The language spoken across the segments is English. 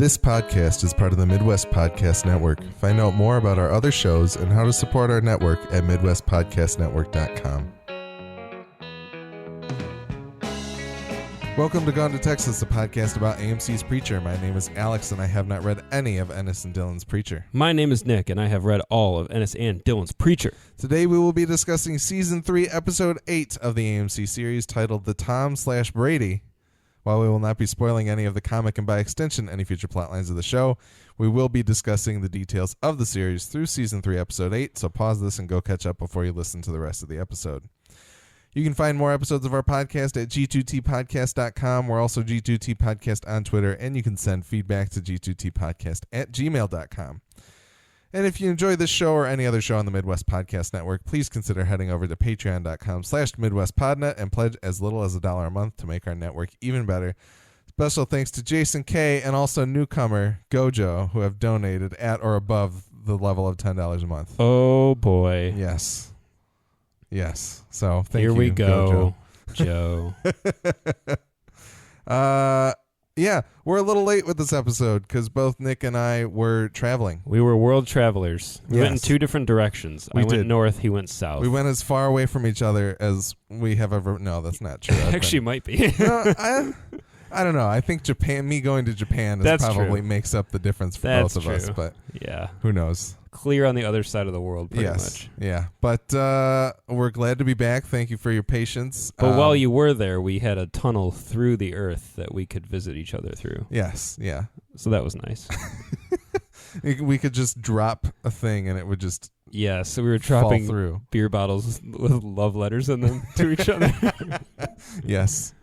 This podcast is part of the Midwest Podcast Network. Find out more about our other shows and how to support our network at MidwestPodcastNetwork.com. Welcome to Gone to Texas, a podcast about AMC's Preacher. My name is Alex, and I have not read any of Ennis and Dylan's Preacher. My name is Nick, and I have read all of Ennis and Dylan's Preacher. Today we will be discussing Season 3, Episode 8 of the AMC series titled The Tom/Brady. While we will not be spoiling any of the comic and by extension any future plotlines of the show, we will be discussing the details of the series through Season 3, Episode 8, so pause this and go catch up before you listen to the rest of the episode. You can find more episodes of our podcast at g2tpodcast.com. We're also G2T Podcast on Twitter, and you can send feedback to g2tpodcast@gmail.com. And if you enjoy this show or any other show on the Midwest Podcast Network, please consider heading over to patreon.com/MidwestPodNet and pledge as little as $1 a month to make our network even better. Special thanks to Jason K. and also newcomer Gojo, who have donated at or above the level of $10 a month. Oh, boy. Yes. So thank you. Here we go, Gojo. Joe. Yeah, we're a little late with this episode because both Nick and I were traveling. We were world travelers. We went in two different directions. I went north, he went south. We went as far away from each other as we have ever... No, that's not true. Actually, might be. No, I don't know. I think me going to Japan probably makes up the difference for both of us, but yeah, who knows? Clear on the other side of the world, pretty much. Yeah, but we're glad to be back. Thank you for your patience. But while you were there, we had a tunnel through the earth that we could visit each other through. Yes, yeah. So that was nice. We could just drop a thing and it would just so we were dropping beer bottles with love letters in them to each other. Yes.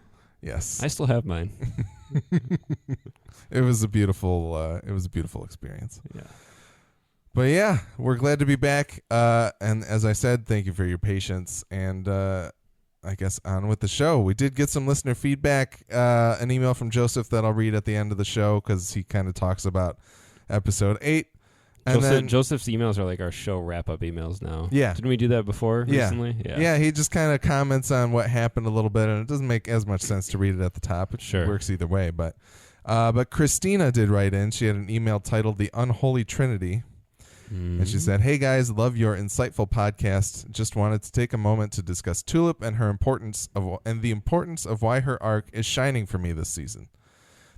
I still have mine. It was a beautiful experience. Yeah. But yeah, we're glad to be back. And as I said, thank you for your patience. And I guess on with the show. We did get some listener feedback, an email from Joseph that I'll read at the end of the show because he kind of talks about episode 8. And Joseph's emails are like our show wrap-up emails now. Yeah. Didn't we do that before recently? Yeah, he just kind of comments on what happened a little bit, and it doesn't make as much sense to read it at the top. It works either way. But Christina did write in. She had an email titled The Unholy Trinity. And she said, "Hey guys, love your insightful podcast. Just wanted to take a moment to discuss Tulip and the importance of why her arc is shining for me this season.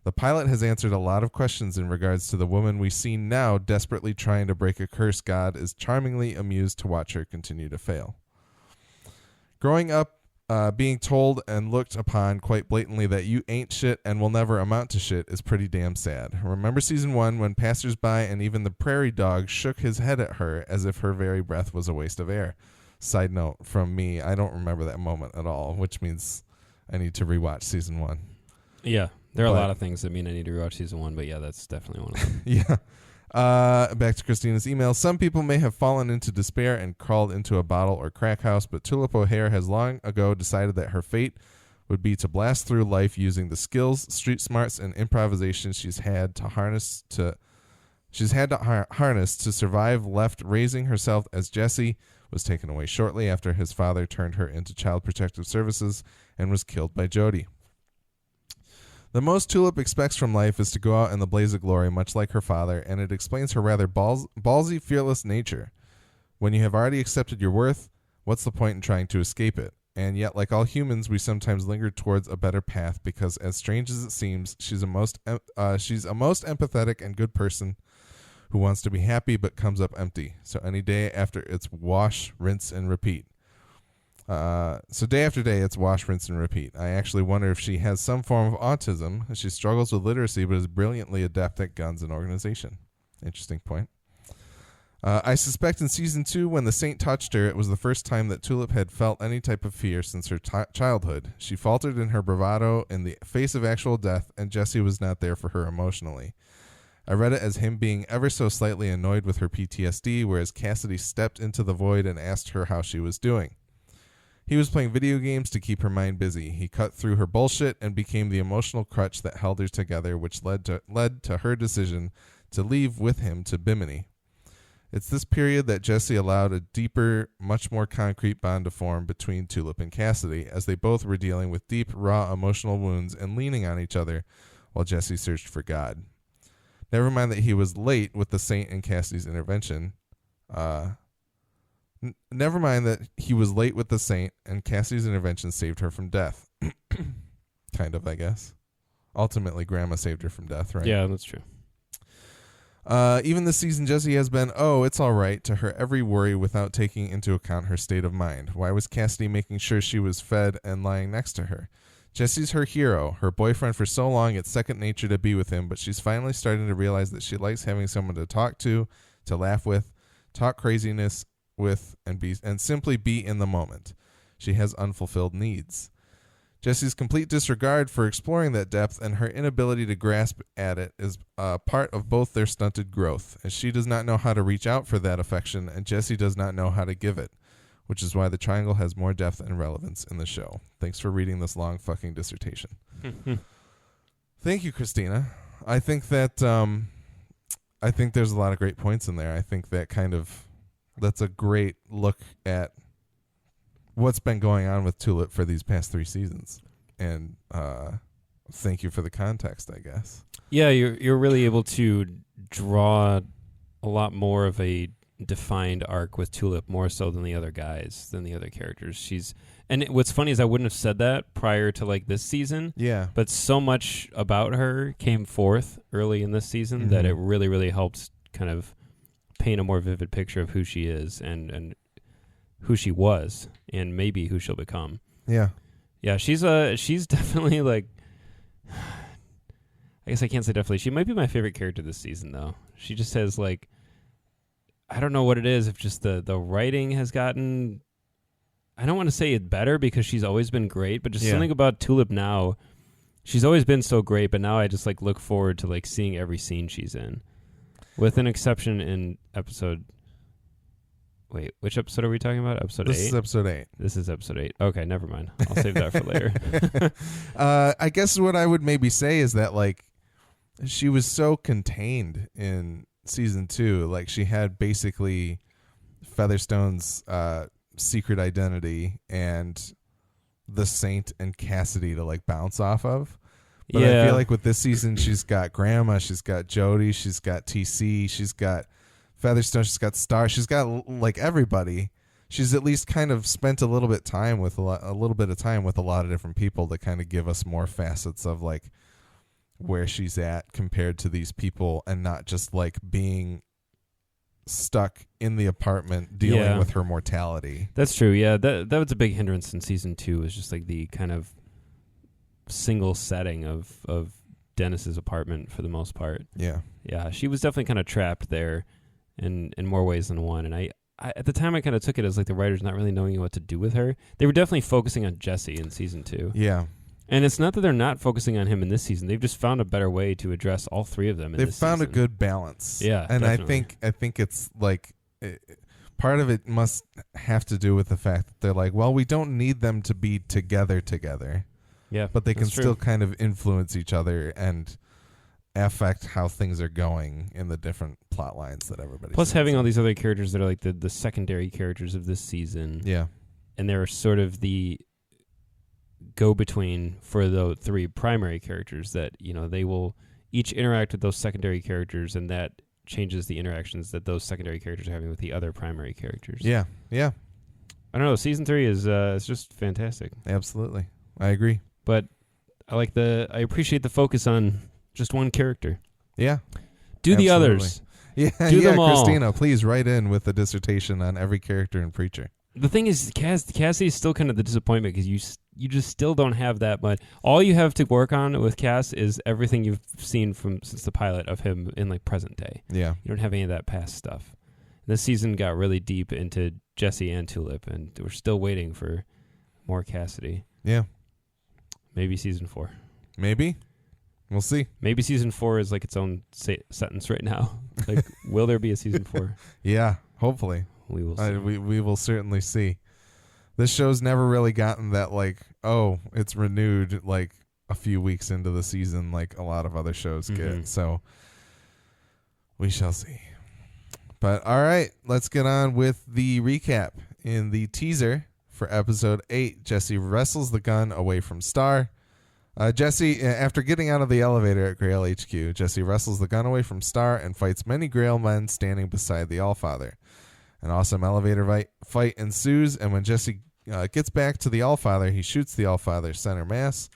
The pilot has answered a lot of questions in regards to the woman we see now desperately trying to break a curse God is charmingly amused to watch her continue to fail. Growing up, being told and looked upon quite blatantly that you ain't shit and will never amount to shit is pretty damn sad. Remember season 1 when passersby and even the prairie dog shook his head at her as if her very breath was a waste of air. Side note from me, I don't remember that moment at all, which means I need to rewatch season 1. Yeah, there are a lot of things that mean I need to rewatch season 1, but yeah, that's definitely one of them. Yeah. Back to Christina's email. Some people may have fallen into despair and crawled into a bottle or crack house, but Tulip O'Hare has long ago decided that her fate would be to blast through life using the skills, street smarts, and improvisation she's had to harness to survive. Left raising herself as Jesse was taken away shortly after his father turned her into Child Protective Services and was killed by Jody. The most Tulip expects from life is to go out in the blaze of glory, much like her father, and it explains her rather ballsy, fearless nature. When you have already accepted your worth, what's the point in trying to escape it? And yet, like all humans, we sometimes linger towards a better path because, as strange as it seems, she's a most empathetic and good person who wants to be happy but comes up empty. So any day after it's wash, rinse, and repeat. So day after day, it's wash, rinse, and repeat. I actually wonder if she has some form of autism. She struggles with literacy, but is brilliantly adept at guns and organization. Interesting point. I suspect in season 2, when the saint touched her, it was the first time that Tulip had felt any type of fear since her childhood. She faltered in her bravado in the face of actual death, and Jesse was not there for her emotionally. I read it as him being ever so slightly annoyed with her PTSD, whereas Cassidy stepped into the void and asked her how she was doing. He was playing video games to keep her mind busy. He cut through her bullshit and became the emotional crutch that held her together, which led to her decision to leave with him to Bimini. It's this period that Jesse allowed a deeper, much more concrete bond to form between Tulip and Cassidy, as they both were dealing with deep, raw emotional wounds and leaning on each other while Jesse searched for God. Never mind that he was late with the Saint and Cassidy's intervention. Never mind that he was late with the Saint and Cassidy's intervention saved her from death. Kind of, I guess. Ultimately, Gran'ma saved her from death, right? Yeah, that's true. Even this season, Jessie has been, it's all right, to her every worry without taking into account her state of mind. Why was Cassidy making sure she was fed and lying next to her? Jessie's her hero, her boyfriend for so long it's second nature to be with him, but she's finally starting to realize that she likes having someone to talk to laugh with, talk craziness with, and simply be in the moment. She has unfulfilled needs. Jessie's complete disregard for exploring that depth and her inability to grasp at it is part of both their stunted growth, as she does not know how to reach out for that affection, and Jessie does not know how to give it, which is why the triangle has more depth and relevance in the show. Thanks for reading this long fucking dissertation. Thank you, Christina. I think that I think there's a lot of great points in there. I think that that's a great look at what's been going on with Tulip for these past 3 seasons. And thank you for the context, I guess. Yeah, you're really able to draw a lot more of a defined arc with Tulip, more so than the other guys, than the other characters. What's funny is I wouldn't have said that prior to like this season. Yeah. But so much about her came forth early in this season that it really, really helped kind of paint a more vivid picture of who she is and who she was and maybe who she'll become. Yeah. Yeah, she's definitely like, I guess I can't say definitely. She might be my favorite character this season though. She just has like, I don't know what it is, if just the writing has gotten, I don't want to say it better because she's always been great, but just something about Tulip now, she's always been so great, but now I just like look forward to like seeing every scene she's in. With an exception in episode, wait, which episode are we talking about? Episode 8? This is episode 8. This is episode 8. Okay, never mind. I'll save that for later. I guess what I would maybe say is that like she was so contained in season 2. Like she had basically Featherstone's secret identity and the Saint and Cassidy to like bounce off of. But I feel like with this season, she's got Gran'ma, she's got Jody, she's got TC, she's got Featherstone, she's got Star, she's got like everybody. She's at least kind of spent a little bit of time with a lot of different people to kind of give us more facets of like where she's at compared to these people, and not just like being stuck in the apartment dealing with her mortality. That's true. Yeah, that was a big hindrance in season 2. Is just like the kind of single setting of Dennis's apartment for the most part. Yeah, she was definitely kind of trapped there in more ways than one. And I at the time I kind of took it as like the writers not really knowing what to do with her. They were definitely focusing on Jesse in season 2. Yeah. And it's not that they're not focusing on him in this season. They've just found a better way to address all 3 of them in this season. They've found a good balance. Yeah, and definitely. I think it's like part of it must have to do with the fact that they're like, well, we don't need them to be together. Yeah, but they can true. still kind of influence each other and affect how things are going in the different plot lines that everybody. Plus, having all these other characters that are like the secondary characters of this season. Yeah, and they're sort of the go-between for the 3 primary characters that, you know, they will each interact with those secondary characters, and that changes the interactions that those secondary characters are having with the other primary characters. Yeah. I don't know. Season 3 is just fantastic. Absolutely, I agree. But I appreciate the focus on just one character. Yeah. Do the others. Yeah, Do them all. Christina, please write in with a dissertation on every character in Preacher. The thing is, Cassie is still kind of the disappointment because you just still don't have that much. All you have to work on with Cass is everything you've seen since the pilot of him in like present day. Yeah. You don't have any of that past stuff. This season got really deep into Jesse and Tulip, and we're still waiting for more Cassidy. Yeah. Maybe season 4. Maybe. We'll see. Maybe season 4 is like its own sentence right now. Like, will there be a season 4? Yeah, hopefully. We will see. We will certainly see. This show's never really gotten that, like, oh, it's renewed, like, a few weeks into the season like a lot of other shows get. So we shall see. But, all right, let's get on with the recap. In the teaser for episode 8, Jesse wrestles the gun away from Star. Jesse, after getting out of the elevator at Grail HQ, Jesse wrestles the gun away from Star and fights many Grail men standing beside the Allfather. An awesome elevator fight ensues, and when Jesse gets back to the Allfather, he shoots the Allfather's center mass,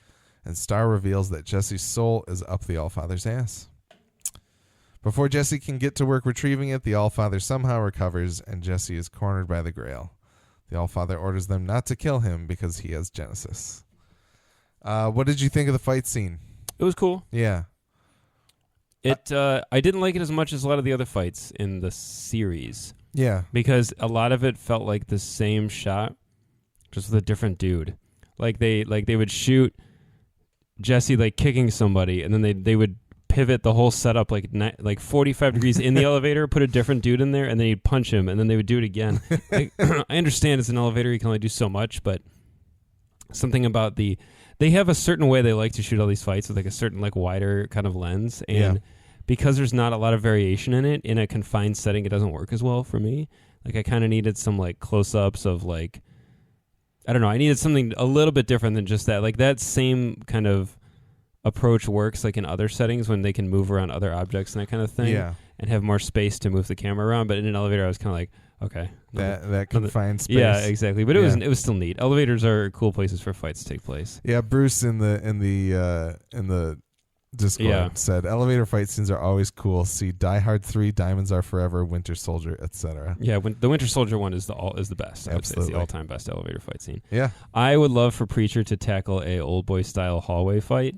and Star reveals that Jesse's soul is up the Allfather's ass. Before Jesse can get to work retrieving it, the Allfather somehow recovers, and Jesse is cornered by the Grail. The Allfather orders them not to kill him because he has Genesis. What did you think of the fight scene? It was cool. Yeah. I didn't like it as much as a lot of the other fights in the series. Yeah. Because a lot of it felt like the same shot, just with a different dude. Like they would shoot Jesse like kicking somebody, and then they would pivot the whole setup like 45 degrees in the elevator, put a different dude in there, and then he'd punch him, and then they would do it again. Like, I understand it's an elevator, you can only do so much, but something about they have a certain way they like to shoot all these fights with like a certain like wider kind of lens, and because there's not a lot of variation in it in a confined setting, it doesn't work as well for me. Like I kind of needed some like close-ups of like, I don't know, I needed something a little bit different than just that. Like that same kind of approach works like in other settings when they can move around other objects and that kind of thing, and have more space to move the camera around. But in an elevator, I was kind of like, okay, that confined space. Yeah, exactly. But it was still neat. Elevators are cool places for fights to take place. Yeah, Bruce in the Discord said elevator fight scenes are always cool. See Die Hard 3, Diamonds Are Forever, Winter Soldier, etc. Yeah, the Winter Soldier one is the best. I would say it's the all-time best elevator fight scene. Yeah, I would love for Preacher to tackle a old boy style hallway fight.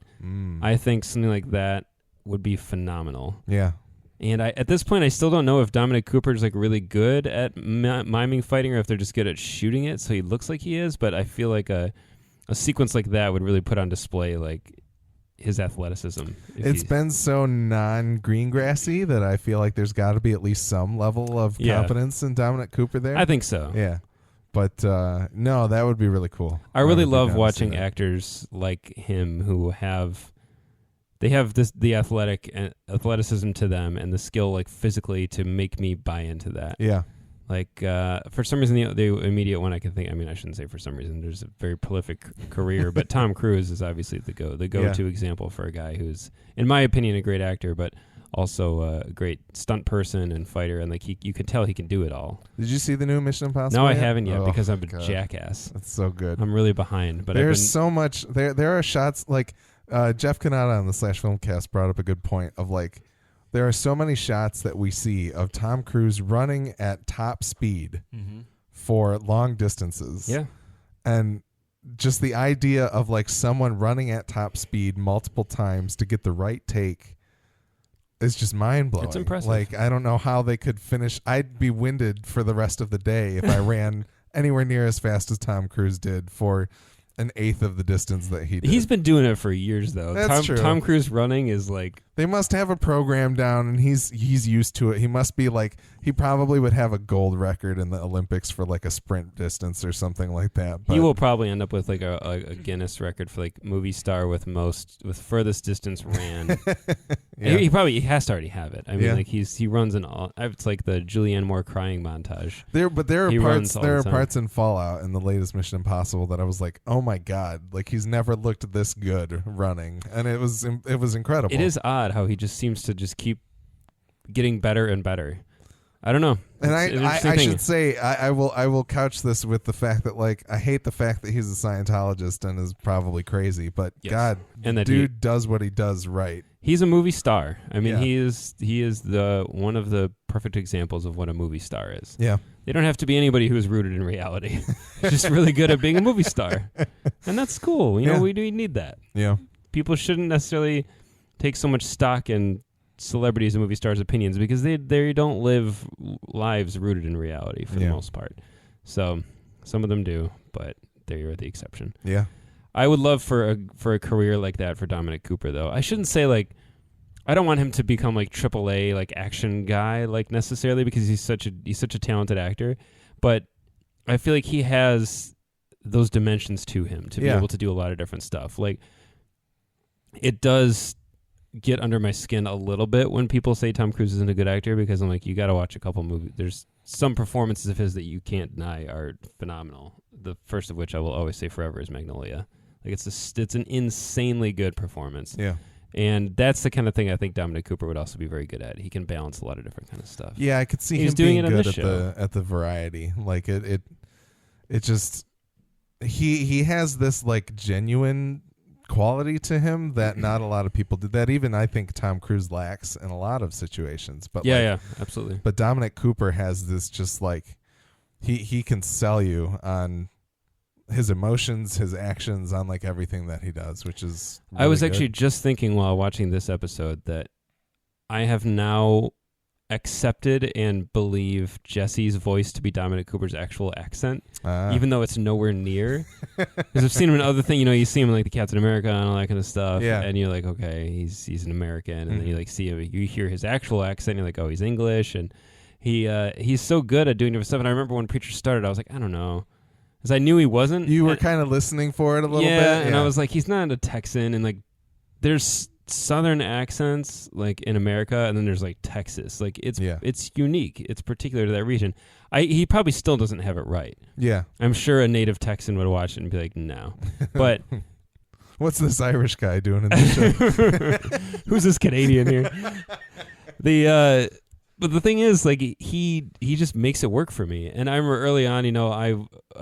I think something like that would be phenomenal. Yeah. And at this point, I still don't know if Dominic Cooper is like really good at miming fighting or if they're just good at shooting it, so he looks like he is. But I feel like a sequence like that would really put on display like his athleticism. It's been so non-green grassy that I feel like there's got to be at least some level of competence in Dominic Cooper there. I think so. Yeah. But no, that would be really cool. I really love watching actors like him who have the athleticism to them and the skill like physically to make me buy into that. Yeah. Like for some reason the immediate one I can think, I mean I shouldn't say for some reason, there's a very prolific career, but Tom Cruise is obviously the go-to example for a guy who's in my opinion a great actor, but also a great stunt person and fighter, and like you can tell he can do it all. Did you see the new Mission Impossible? No, I haven't yet because I'm a jackass. That's so good. I'm really behind, but there's so much there are shots like Jeff Canada on the Slash Filmcast brought up a good point of like there are so many shots that we see of Tom Cruise running at top speed for long distances. Yeah. And just the idea of like someone running at top speed multiple times to get the right take is just mind-blowing. It's impressive. Like, I don't know how they could finish. I'd be winded for the rest of the day if I ran anywhere near as fast as Tom Cruise did for an eighth of the distance that he did. He's been doing it for years, though. That's true. Tom Cruise running is like... They must have a program down, and he's used to it. He must be like... He probably would have a gold record in the Olympics for like a sprint distance or something like that. But he will probably end up with like a Guinness record for like movie star with furthest distance ran. He has to already have it. I mean, like he runs in all... It's like the Julianne Moore crying montage. There are parts in Fallout in the latest Mission Impossible that I was like, oh my god, like he's never looked this good running, and it was incredible. It is odd how he just seems to just keep getting better and better. I don't know. And I should say I will couch this with the fact that like I hate the fact that he's a Scientologist and is probably crazy, but God, and that dude does what he does right. He's a movie star. I mean, he is the one of the perfect examples of what a movie star is. Yeah. They don't have to be anybody who is rooted in reality. He's just really good at being a movie star. And that's cool. You know, we need that. Yeah. People shouldn't necessarily take so much stock in celebrities and movie stars' opinions because they don't live lives rooted in reality for the most part. So some of them do, but they are the exception. Yeah. I would love for a career like that for Dominic Cooper, though. I shouldn't say like I don't want him to become like AAA like action guy like necessarily because he's such a talented actor, but I feel like he has those dimensions to him to be able to do a lot of different stuff. Like it does get under my skin a little bit when people say Tom Cruise isn't a good actor because I'm like, you got to watch a couple movies. There's some performances of his that you can't deny are phenomenal. The first of which I will always say forever is Magnolia. Like it's an insanely good performance. Yeah. And that's the kind of thing I think Dominic Cooper would also be very good at. He can balance a lot of different kind of stuff. Yeah, I could see him doing being it on good this show. at the variety. Like it just he has this like genuine quality to him that not a lot of people do. That even I think Tom Cruise lacks in a lot of situations. But yeah, absolutely. But Dominic Cooper has this just like he can sell you on his emotions, his actions, on like everything that he does, which is really I was good. actually just thinking while watching this episode that I have now accepted and believe Jesse's voice to be Dominic Cooper's actual accent, even though it's nowhere near. Because I've seen him in other things. You know, you see him in like the Captain America and all that kind of stuff. Yeah. And you're like, okay, he's an American. And then you like see him, you hear his actual accent, and you're like, oh, he's English. And he's so good at doing different stuff. And I remember when Preacher started, I was like, I don't know. Because I knew he wasn't. You were kind of listening for it a little bit. And I was like, he's not a Texan. And like, there's Southern accents like in America, and then there's like Texas. Like it's unique. It's particular to that region. He probably still doesn't have it right. Yeah, I'm sure a native Texan would watch it and be like, no. But what's this Irish guy doing in this show? Who's this Canadian here? But the thing is, like, he just makes it work for me. And I remember early on, you know, I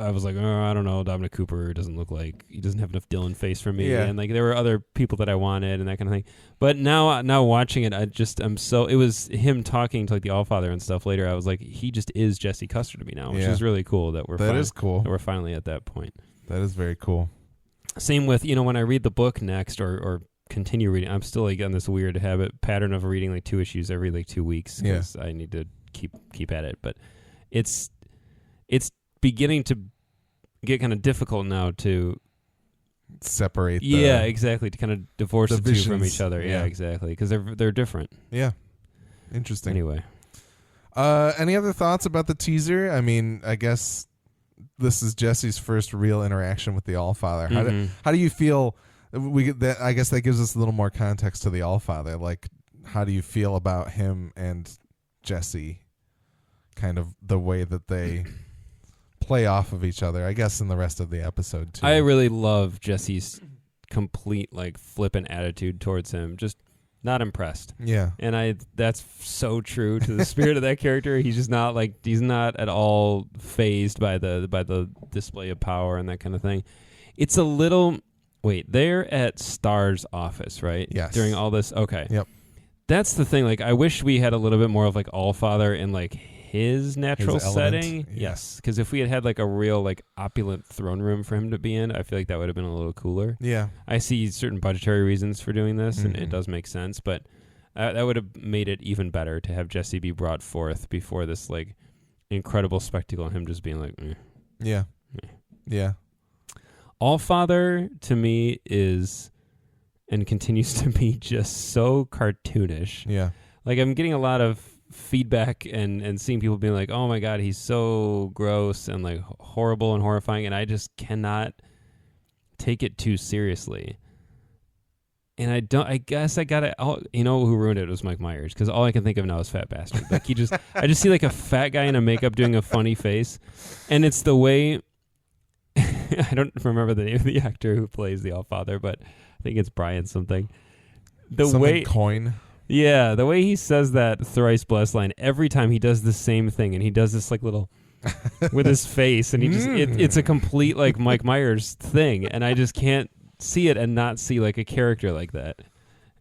was like, oh, I don't know, Dominic Cooper doesn't look like, he doesn't have enough Dylan face for me. Yeah. And like there were other people that I wanted and that kind of thing. But now watching it, it was him talking to like the Allfather and stuff later. I was like, he just is Jesse Custer to me now, which is really cool that is cool. That we're finally at that point. That is very cool. Same with, you know, when I read the book next or continue reading, I'm still like on this weird pattern of reading like 2 issues every like 2 weeks because I need to keep at it. But it's beginning to get kind of difficult now to separate. Exactly, to kind of divorce the two from each other. Yeah, exactly, because they're different. Yeah, interesting. Anyway, any other thoughts about the teaser? I mean, I guess this is Jesse's first real interaction with the Allfather. How do you feel? I guess that gives us a little more context to the Allfather. Like, how do you feel about him and Jesse? Kind of the way that they play off of each other, I guess, in the rest of the episode too. I really love Jesse's complete like flippant attitude towards him. Just not impressed. Yeah, and that's so true to the spirit of that character. He's just not he's not at all fazed by the display of power and that kind of thing. It's a little. Wait, they're at Star's office, right? Yes. During all this? Okay. Yep. That's the thing. Like, I wish we had a little bit more of, like, Allfather in, like, his natural setting. Yes. Because if we had like, a real, like, opulent throne room for him to be in, I feel like that would have been a little cooler. Yeah. I see certain budgetary reasons for doing this, and it does make sense. But that would have made it even better to have Jesse be brought forth before this, like, incredible spectacle and him just being like, Yeah. Yeah. Allfather to me is and continues to be just so cartoonish. Yeah. Like I'm getting a lot of feedback and seeing people being like, oh my God, he's so gross and like horrible and horrifying. And I just cannot take it too seriously. And I guess I got it. You know who ruined it? It was Mike Myers. Because all I can think of now is Fat Bastard. Like I just see like a fat guy in a makeup doing a funny face. And it's the way, I don't remember the name of the actor who plays the Allfather, but I think it's Brian something. Coin. Yeah, the way he says that thrice blessed line every time he does the same thing, and he does this like little with his face, and he just it's a complete like Mike Myers thing, and I just can't see it and not see like a character like that,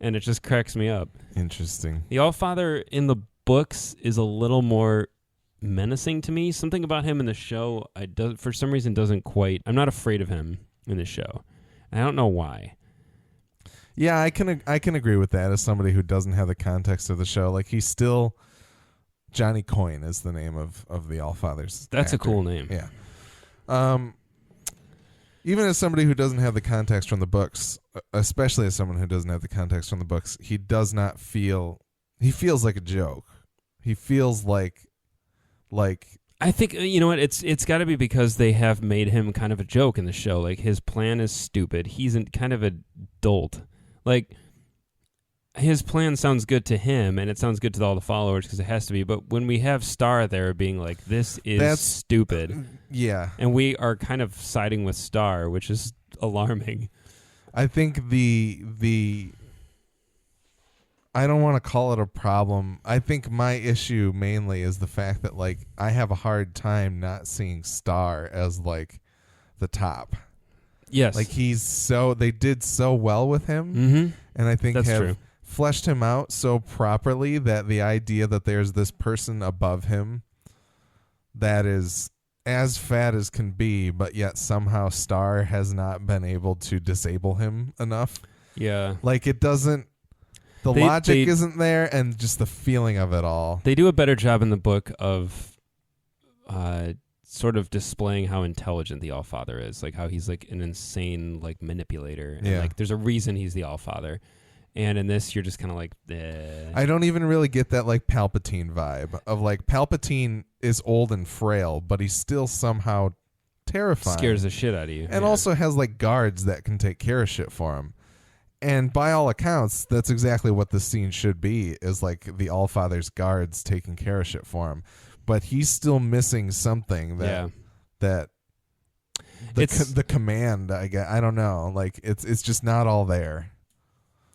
and it just cracks me up. Interesting. The Allfather in the books is a little more menacing to me. Something about him in the show for some reason doesn't quite. I'm not afraid of him in the show. I don't know why. Yeah, I can agree with that as somebody who doesn't have the context of the show. Like he's still Johnny Coyne is the name of the Allfather's. That's actor. A cool name. Yeah. Even as somebody who doesn't have the context from the books, especially as someone who doesn't have the context from the books, he does not feel. He feels like a joke. He feels like. I think, you know what, it's got to be because they have made him kind of a joke in the show. Like, his plan is stupid. He's kind of a dolt. Like, his plan sounds good to him, and it sounds good to all the followers because it has to be. But when we have Star there being like, this is stupid. Yeah. And we are kind of siding with Star, which is alarming. I think the I don't want to call it a problem. I think my issue mainly is the fact that like I have a hard time not seeing Star as like the top. Yes. Like they did so well with him, Mm-hmm. and I think That's have true. fleshed him out so properly that the idea that there's this person above him that is as fat as can be, but yet somehow Star has not been able to disable him enough. Yeah. Like it doesn't. The logic isn't there, and just the feeling of it all. They do a better job in the book of sort of displaying how intelligent the Allfather is, like how he's like an insane like manipulator, and like there's a reason he's the Allfather. And in this, you're just kind of like, I don't even really get that like Palpatine vibe of like Palpatine is old and frail, but he's still somehow terrifying. Scares the shit out of you, and also has like guards that can take care of shit for him. And by all accounts, that's exactly what this scene should be, is like the Allfather's guards taking care of shit for him. But he's still missing something that the command, I guess, I don't know. Like it's just not all there.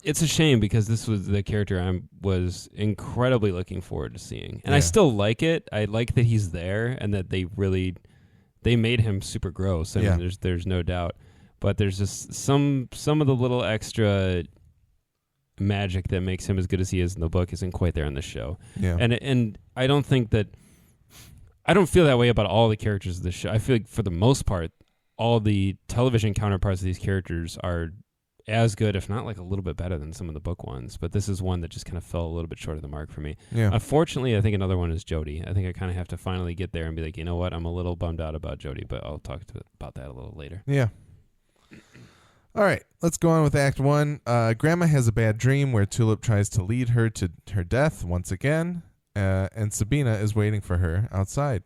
It's a shame because this was the character I was incredibly looking forward to seeing. And I still like it. I like that he's there and that they made him super gross. I mean, there's no doubt. But there's just some of the little extra magic that makes him as good as he is in the book isn't quite there in the show. Yeah. And I don't think that I don't feel that way about all the characters of the show. I feel like for the most part, all the television counterparts of these characters are as good, if not like a little bit better than some of the book ones. But this is one that just kind of fell a little bit short of the mark for me. Yeah. Unfortunately, I think another one is Jodie. I think I kind of have to finally get there and be like, you know what? I'm a little bummed out about Jodie, but I'll talk about that a little later. Yeah. All right, let's go on with Act 1. Gran'ma has a bad dream where Tulip tries to lead her to her death once again, and Sabina is waiting for her outside.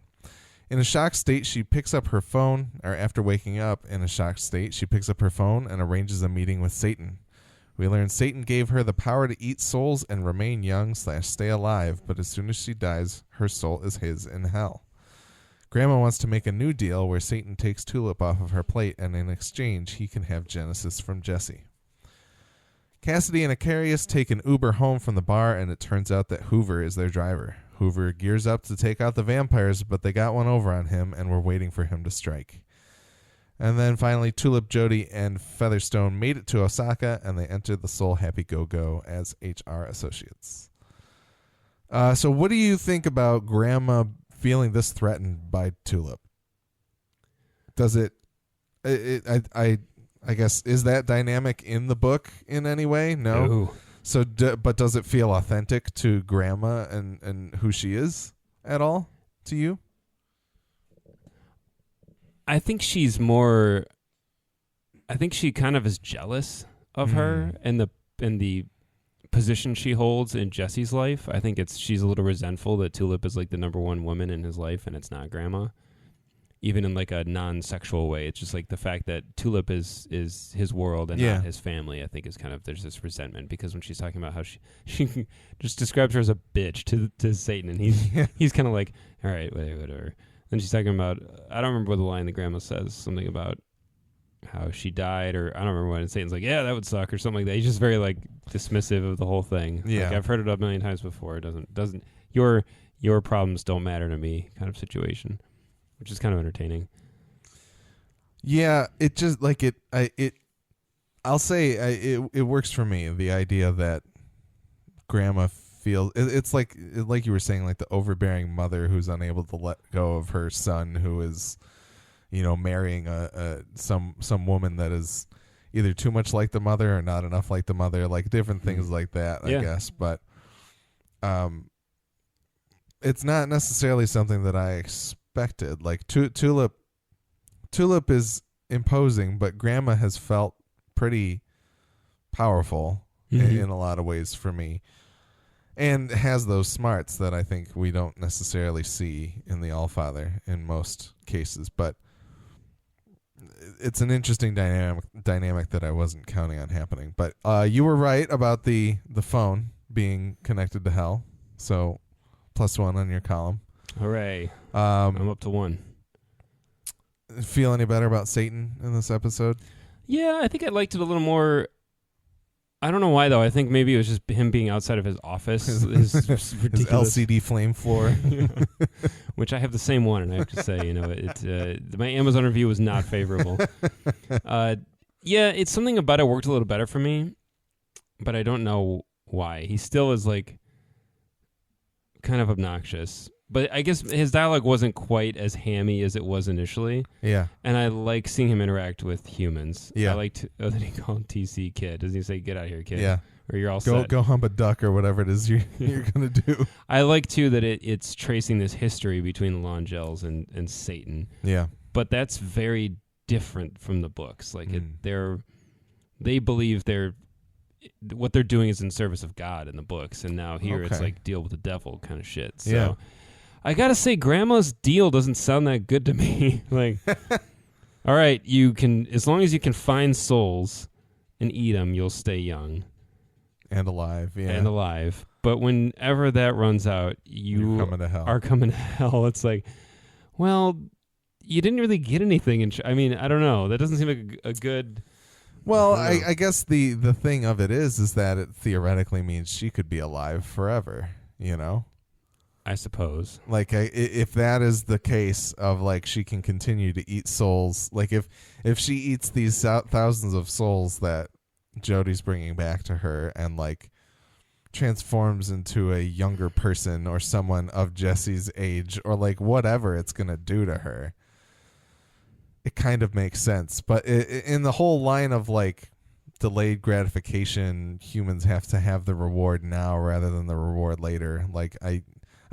In a shocked state, she picks up her phone, or after waking up in a shocked state, she picks up her phone and arranges a meeting with Satan. We learn Satan gave her the power to eat souls and remain young / stay alive, but as soon as she dies, her soul is his in hell. Gran'ma wants to make a new deal where Satan takes Tulip off of her plate, and in exchange, he can have Genesis from Jesse. Cassidy and Eccarius take an Uber home from the bar, and it turns out that Hoover is their driver. Hoover gears up to take out the vampires, but they got one over on him, and were waiting for him to strike. And then finally, Tulip, Jodie, and Featherstone made it to Osaka, and they entered the Soul Happy Go-Go as HR associates. So what do you think about Gran'ma feeling this threatened by Tulip? Does I guess, is that dynamic in the book in any way? No. Ooh. So, but does it feel authentic to Gran'ma and who she is at all to you? I think she kind of is jealous of her and the position she holds in Jesse's life. I think she's a little resentful that Tulip is like the number one woman in his life and it's not Gran'ma, even in like a non-sexual way. It's just like the fact that Tulip is his world and not his family. I think is kind of, there's this resentment because when she's talking about how she just describes her as a bitch to Satan, and he's kind of like, all right, whatever. Then she's talking about, I don't remember what the line the Gran'ma says, something about how she died, or I don't remember what, and Satan's like, yeah, that would suck, or something like that. He's just very like dismissive of the whole thing. Yeah. Like, I've heard it a million times before. It doesn't your problems don't matter to me kind of situation, which is kind of entertaining. Yeah, it just like I'll say it works for me, the idea that Gran'ma feels it's like you were saying, like the overbearing mother who's unable to let go of her son who is, marrying some woman that is either too much like the mother or not enough like the mother, like different things like that, I guess. But it's not necessarily something that I expected. Like Tulip is imposing, but Gran'ma has felt pretty powerful in a lot of ways for me, and has those smarts that I think we don't necessarily see in the Allfather in most cases. But it's an interesting dynamic that I wasn't counting on happening. But you were right about the phone being connected to hell, so +1 on your column. Hooray. I'm up to 1. Feel any better about Satan in this episode? Yeah, I think I liked it a little more. I don't know why though. I think maybe it was just him being outside of his office, his ridiculous LCD flame floor, which I have the same one, and I have to say, my Amazon review was not favorable. Yeah, it's something about it worked a little better for me, but I don't know why. He still is like kind of obnoxious. But I guess his dialogue wasn't quite as hammy as it was initially. Yeah. And I like seeing him interact with humans. Yeah. I liked that he called TC kid. Doesn't he say, "Get out of here, kid"? Yeah. Or you're all set. Go hump a duck or whatever it is you're going to do. I like, too, that it's tracing this history between the Longels and Satan. Yeah. But that's very different from the books. Like, they believe what they're doing is in service of God in the books. And now here it's like deal with the devil kind of shit. So. Yeah. I gotta say, Grandma's deal doesn't sound that good to me. Like, all right, you can, as long as you can find souls and eat them, you'll stay young and alive. Yeah, and alive. But whenever that runs out, you are coming to hell. It's like, well, you didn't really get anything. I mean, I don't know. That doesn't seem like a good. Well, I guess the thing of it is that it theoretically means she could be alive forever. You know. I suppose. Like, if that is the case of, like, she can continue to eat souls, like, if she eats these thousands of souls that Jodie's bringing back to her and, like, transforms into a younger person or someone of Jesse's age or, like, whatever it's going to do to her, it kind of makes sense. But in the whole line of, like, delayed gratification, humans have to have the reward now rather than the reward later, like,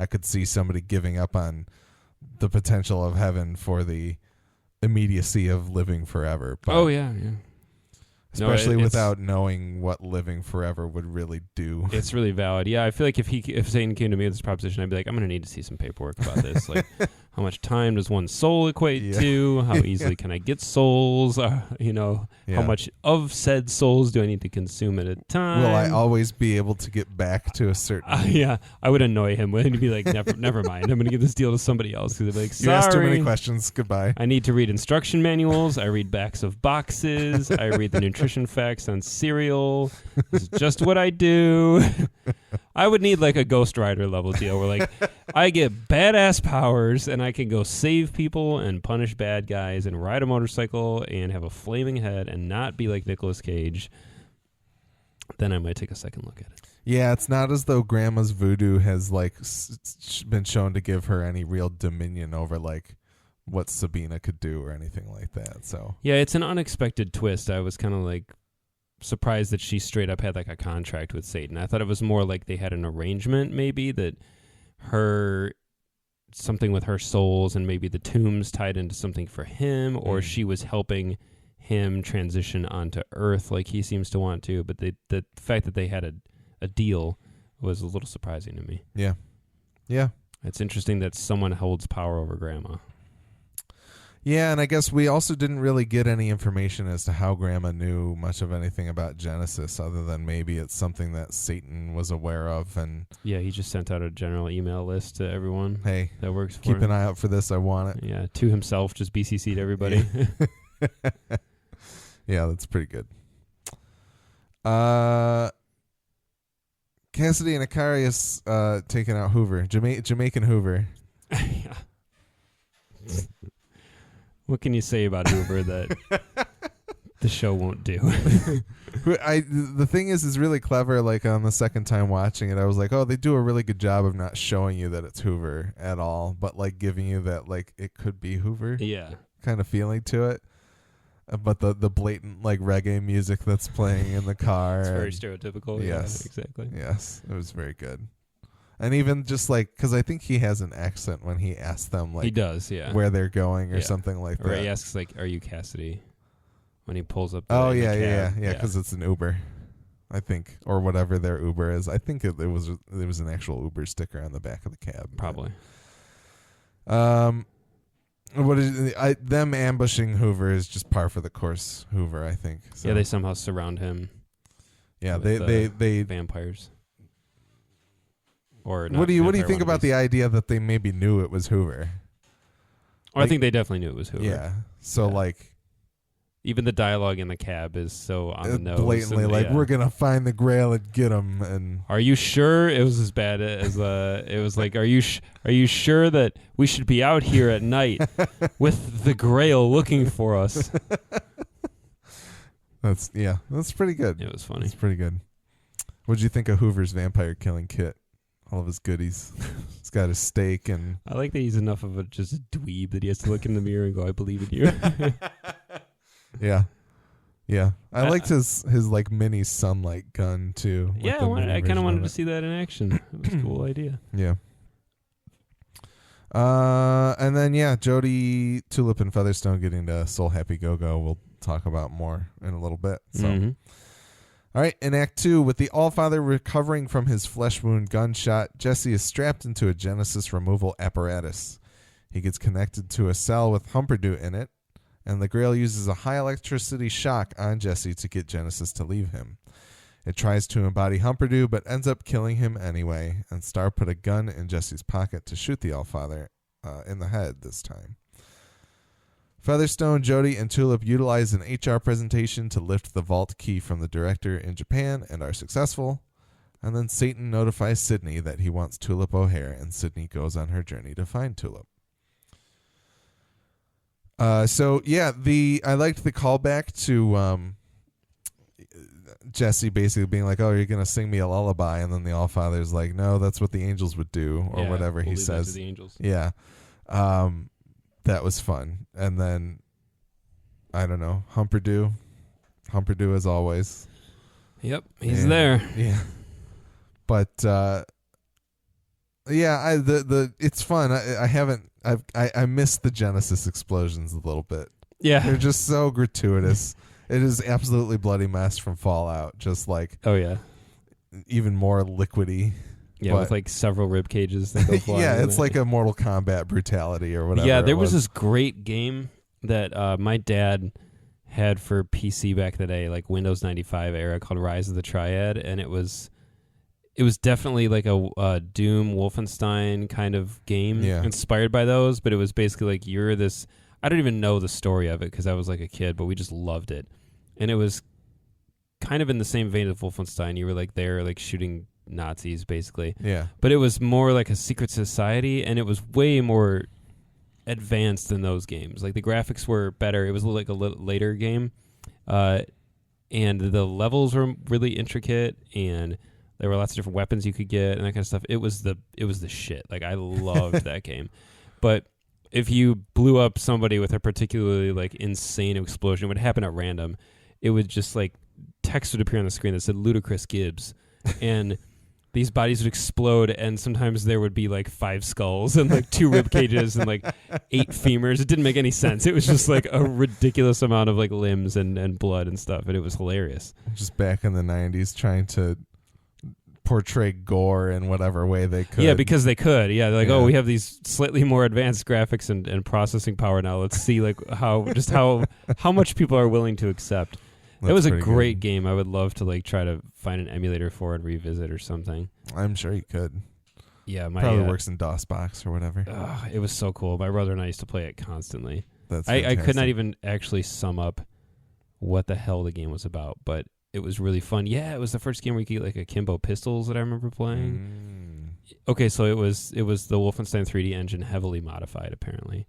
I could see somebody giving up on the potential of heaven for the immediacy of living forever. But yeah. especially without knowing what living forever would really do. It's really valid. Yeah, I feel like if Satan came to me with this proposition, I'd be like, I'm going to need to see some paperwork about this. Like, how much time does one soul equate to? How easily can I get souls? How much of said souls do I need to consume at a time? Will I always be able to get back to a certain... Yeah, I would annoy him. He'd be like, never mind. I'm going to give this deal to somebody else. Because they'd be like, sorry. You asked too many questions. Goodbye. I need to read instruction manuals. I read backs of boxes. I read the nutrition facts on cereal. This is just what I do. I would need like a Ghost Rider level deal where like I get badass powers and I can go save people and punish bad guys and ride a motorcycle and have a flaming head and not be like Nicolas Cage. Then I might take a second look at it. Yeah, it's not as though Grandma's voodoo has like been shown to give her any real dominion over like what Sabina could do or anything like that. So yeah, it's an unexpected twist. I was kind of like surprised that she straight up had like a contract with Satan. I thought it was more like they had an arrangement, maybe that something with her souls and maybe the tombs tied into something for him, or she was helping him transition onto Earth like he seems to want to. But the fact that they had a deal was a little surprising to me. Yeah. It's interesting that someone holds power over Grandma. Yeah, and I guess we also didn't really get any information as to how Grandma knew much of anything about Genesis, other than maybe it's something that Satan was aware of. And yeah, he just sent out a general email list to everyone. Hey, that works for keep him. an eye out for this. I want it. Yeah, to himself, just BCC'd everybody. Yeah, that's pretty good. Cassidy and Eccarius taking out Hoover, Jamaican Hoover. Yeah. What can you say about Hoover that the show won't do? The thing is really clever. Like on the second time watching it, I was like, oh, they do a really good job of not showing you that it's Hoover at all, but like giving you that like it could be Hoover, kind of feeling to it. But the blatant like reggae music that's playing in the car, it's very stereotypical. Yes, yeah, exactly. Yes, it was very good. And even just like, because I think he has an accent when he asks them, like, he does, yeah, where they're going or something like that. Or he asks, like, "Are you Cassidy?" When he pulls up. Oh yeah, because it's an Uber, I think, or whatever their Uber is. I think there was an actual Uber sticker on the back of the cab. Probably. What is them ambushing Hoover is just par for the course. Hoover, I think. So. Yeah, they somehow surround him. Yeah, they vampires. Or what do you think about the idea that they maybe knew it was Hoover? I think they definitely knew it was Hoover. Yeah. So like, Even the dialogue in the cab is so on the nose. Blatantly and, like, we're going to find the Grail and get him. And are you sure? It was as bad as it was like, are you sure that we should be out here at night with the Grail looking for us? That's pretty good. It was funny. It's pretty good. What'd you think of Hoover's vampire killing kit? All of his goodies. He's got his steak and... I like that he's enough of just a dweeb that he has to look in the mirror and go, I believe in you. Yeah. Yeah. I liked his like mini sunlight gun too. Yeah, I kind of wanted to see that in action. It was a cool idea. Yeah. And then Jody, Tulip, and Featherstone getting to Soul Happy Go-Go. We'll talk about more in a little bit. So, All right, in Act 2, with the Allfather recovering from his flesh wound gunshot, Jesse is strapped into a Genesis removal apparatus. He gets connected to a cell with Humperdew in it, and the Grail uses a high electricity shock on Jesse to get Genesis to leave him. It tries to embody Humperdew, but ends up killing him anyway, and Star put a gun in Jesse's pocket to shoot the Allfather in the head this time. Featherstone, Jody, and Tulip utilize an HR presentation to lift the vault key from the director in Japan and are successful. And then Satan notifies Sydney that he wants Tulip O'Hare, and Sydney goes on her journey to find Tulip. I liked the callback to Jesse basically being like, "Oh, you're gonna sing me a lullaby," and then the Allfather's like, "No, that's what the angels would do," or whatever he says. To the angels. Yeah. That was fun. And then, I don't know, Humperdew as always. Yep, he's there. Yeah. But, it's fun. I missed the Genesis explosions a little bit. Yeah. They're just so gratuitous. It is absolutely Bloody Mess from Fallout. Just like, oh yeah, even more liquidy. Yeah, with like several rib cages that go flying. Yeah, it's like a Mortal Kombat brutality or whatever. Yeah, there was this great game that my dad had for PC back in the day, like Windows 95 era, called Rise of the Triad, and it was definitely like a Doom Wolfenstein kind of game, inspired by those, but it was basically like you're this... I don't even know the story of it because I was like a kid, but we just loved it. And it was kind of in the same vein of Wolfenstein. You were like there like shooting Nazis basically, but it was more like a secret society, and it was way more advanced than those games. Like the graphics were better. It was like a later game, and the levels were really intricate, and there were lots of different weapons you could get and that kind of stuff. It was the shit. Like I loved that game. But if you blew up somebody with a particularly like insane explosion, it would happen at random. It would just like text would appear on the screen that said Ludicrous Gibbs, and these bodies would explode, and sometimes there would be like 5 skulls and like 2 rib cages and like 8 femurs. It didn't make any sense. It was just like a ridiculous amount of like limbs and blood and stuff, and it was hilarious. Just back in the 90s trying to portray gore in whatever way they could. Yeah, because they could. Yeah, they're like, oh, we have these slightly more advanced graphics and processing power now. Let's see like how much people are willing to accept. That was a great game. I would love to like try to find an emulator for it and revisit or something. I'm sure you could. Yeah, probably works in DOSBox or whatever. It was so cool. My brother and I used to play it constantly. That's I could not even actually sum up what the hell the game was about, but it was really fun. Yeah, it was the first game where you could get like akimbo pistols that I remember playing. Okay, so it was the Wolfenstein 3D engine heavily modified apparently.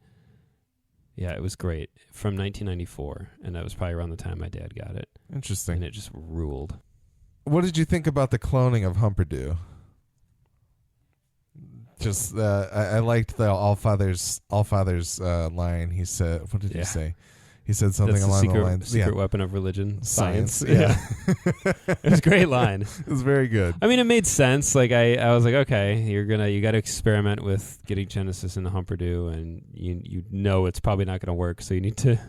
Yeah, it was great. From 1994, and that was probably around the time my dad got it. Interesting. And it just ruled. What did you think about the cloning of Humperdew? Just, I liked the Allfather's line. He said, what did he say? He said something along the lines. Secret weapon of religion. Science. Yeah. It was a great line. It was very good. I mean, it made sense. Like I was like, okay, you got to experiment with getting Genesis into Humperdew, and you know it's probably not going to work, so you need to.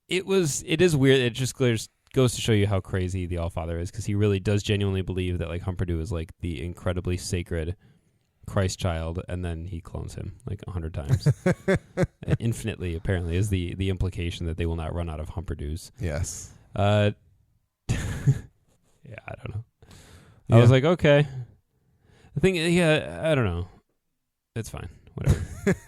It is weird. It just goes to show you how crazy the Allfather is, because he really does genuinely believe that like Humperdew is like the incredibly sacred Christ child, and then he clones him like 100 times. Infinitely, apparently, is the implication that they will not run out of Humperdews. Yes. Yeah, I don't know. I was like, okay. I think, I don't know. It's fine. Whatever.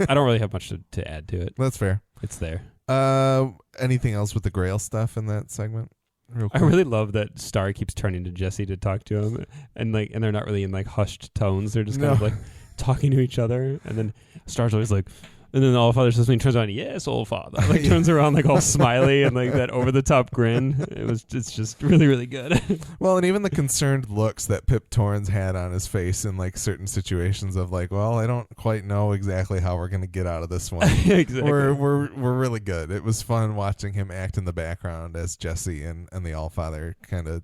I don't really have much to add to it. That's fair. It's there. Anything else with the Grail stuff in that segment? Real I quick. really love that Star keeps turning to Jesse to talk to him, and they're not really in like hushed tones. They're just kind of like talking to each other, and then Star's always like, and then Allfather says when he turns around, yes, Allfather, like turns around like all smiley and like that over the top grin. It's just really, really good. Well, and even the concerned looks that Pip Torrens had on his face in like certain situations of like, well, I don't quite know exactly how we're gonna get out of this one. Exactly. We're really good. It was fun watching him act in the background as Jesse and the Allfather kind of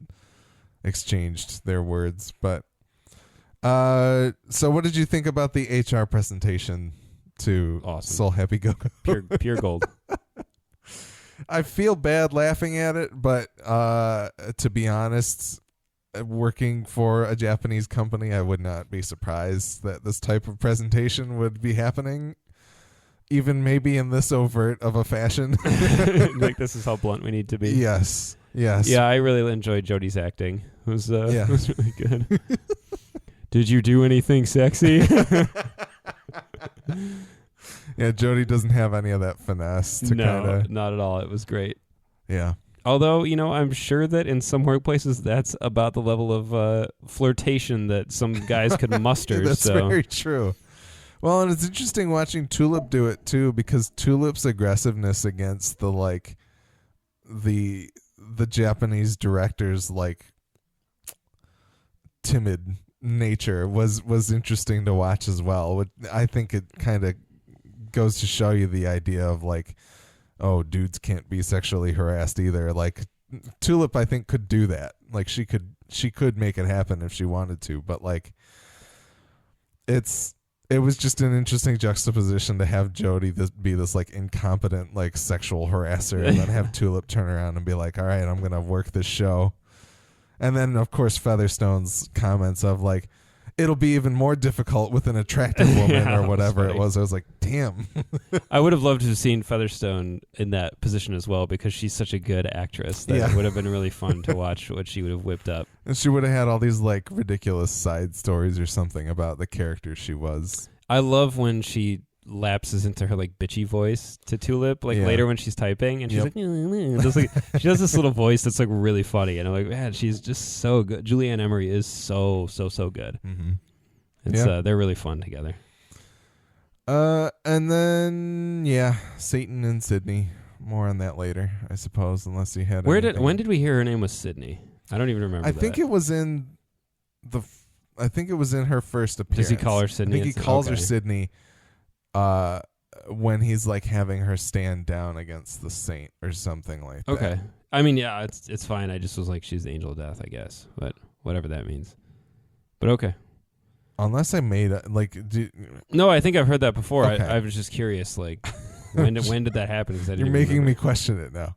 exchanged their words. But so what did you think about the HR presentation to Awesome. Soul Happy Go? Pure gold. I feel bad laughing at it, but to be honest, working for a Japanese company, I would not be surprised that this type of presentation would be happening, even maybe in this overt of a fashion. Like, this is how blunt we need to be. Yes. Yeah, I really enjoyed Jodie's acting. It was really good. Did you do anything sexy? Yeah, Jodie doesn't have any of that finesse to No, not at all. It was great. Yeah. Although, I'm sure that in some workplaces that's about the level of flirtation that some guys could muster. That's very true. Well, and it's interesting watching Tulip do it too, because Tulip's aggressiveness against the Japanese director's timid nature was interesting to watch as well. I think it kind of goes to show you the idea of oh, dudes can't be sexually harassed either. Like Tulip, I think, could do that. Like she could make it happen if she wanted to, but it was just an interesting juxtaposition to have Jodie be this incompetent sexual harasser, and then have Tulip turn around and be like, all right, I'm gonna work this show. And then of course Featherstone's comments of it'll be even more difficult with an attractive woman or whatever it was. I was like, damn. I would have loved to have seen Featherstone in that position as well, because she's such a good actress that it would have been really fun to watch what she would have whipped up. And she would have had all these ridiculous side stories or something about the character she was. I love when she lapses into her bitchy voice to Tulip later when she's typing, and she's she does this little voice that's really funny, and I'm like, man, she's just so good. Julianne Emery is so good. Mm-hmm. It's they're really fun together. And then Satan and Sydney. More on that later, I suppose, unless you had. When did we hear her name was Sydney? I don't even remember. I think it was in her first appearance. Does he call her Sydney? I think he calls her Sydney. When he's having her stand down against the saint or something like that. Okay. I mean, yeah, it's fine. I just was she's the angel of death, I guess, but whatever that means. But okay. Unless I made it no, I think I've heard that before. Okay. I was just curious, when did that happen? Because you're making me question it now.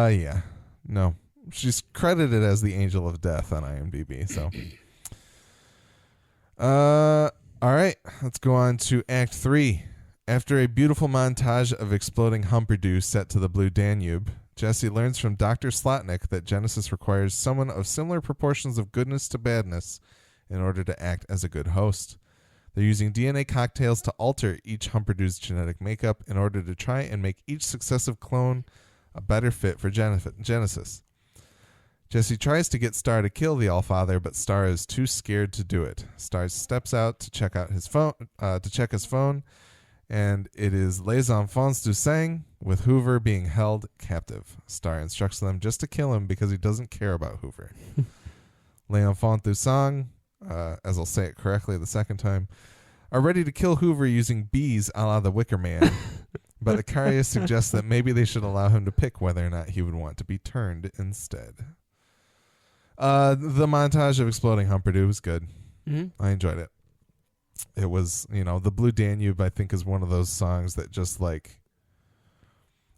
Yeah, no, she's credited as the angel of death on IMDb. So, all right, let's go on to Act 3. After a beautiful montage of exploding Humperdew set to the Blue Danube, Jesse learns from Dr. Slotnick that Genesis requires someone of similar proportions of goodness to badness in order to act as a good host. They're using DNA cocktails to alter each Humperdew's genetic makeup in order to try and make each successive clone a better fit for Genesis. Jesse tries to get Star to kill the Allfather, but Star is too scared to do it. Star steps out to check his phone, and it is Les Enfants du Sang, with Hoover being held captive. Star instructs them just to kill him because he doesn't care about Hoover. Les Enfants du Sang, as I'll say it correctly the second time, are ready to kill Hoover using bees a la the Wicker Man, but Eccarius suggests that maybe they should allow him to pick whether or not he would want to be turned instead. The montage of exploding Humperdew was good. Mm-hmm. I enjoyed it. It was, the Blue Danube, I think, is one of those songs that just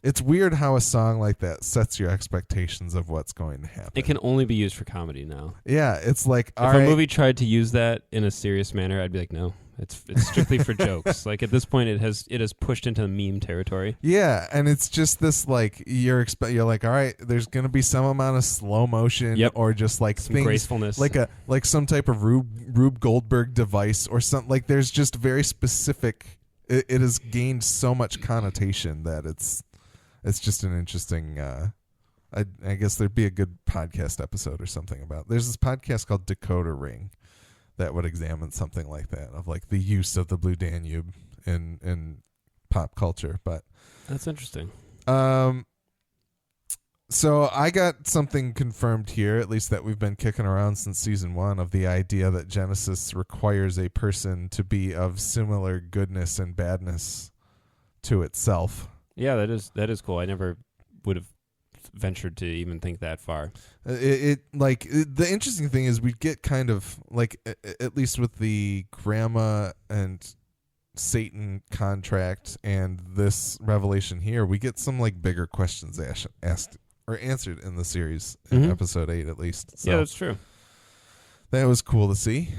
it's weird how a song like that sets your expectations of what's going to happen. It can only be used for comedy now. Yeah, it's if a movie tried to use that in a serious manner, I'd be like, no, it's strictly for jokes. At this point, it has pushed into meme territory. Yeah, and it's just this you're all right, there's gonna be some amount of slow motion, or just some things, gracefulness, some type of Rube Goldberg device or something. There's just very specific. It has gained so much connotation that it's it's just an interesting. I guess there'd be a good podcast episode or something about. There's this podcast called Decoder Ring that would examine something like that, of like the use of the Blue Danube in pop culture. But that's interesting. So I got something confirmed here, at least that we've been kicking around since season 1, of the idea that Genesis requires a person to be of similar goodness and badness to itself. Yeah, that is cool. I never would have ventured to even think that far. The interesting thing is we get kind of like, at least with the Gran'ma and Satan contract and this revelation here, we get some like bigger questions asked or answered in the series in episode 8 at least. So yeah, that's true. That was cool to see.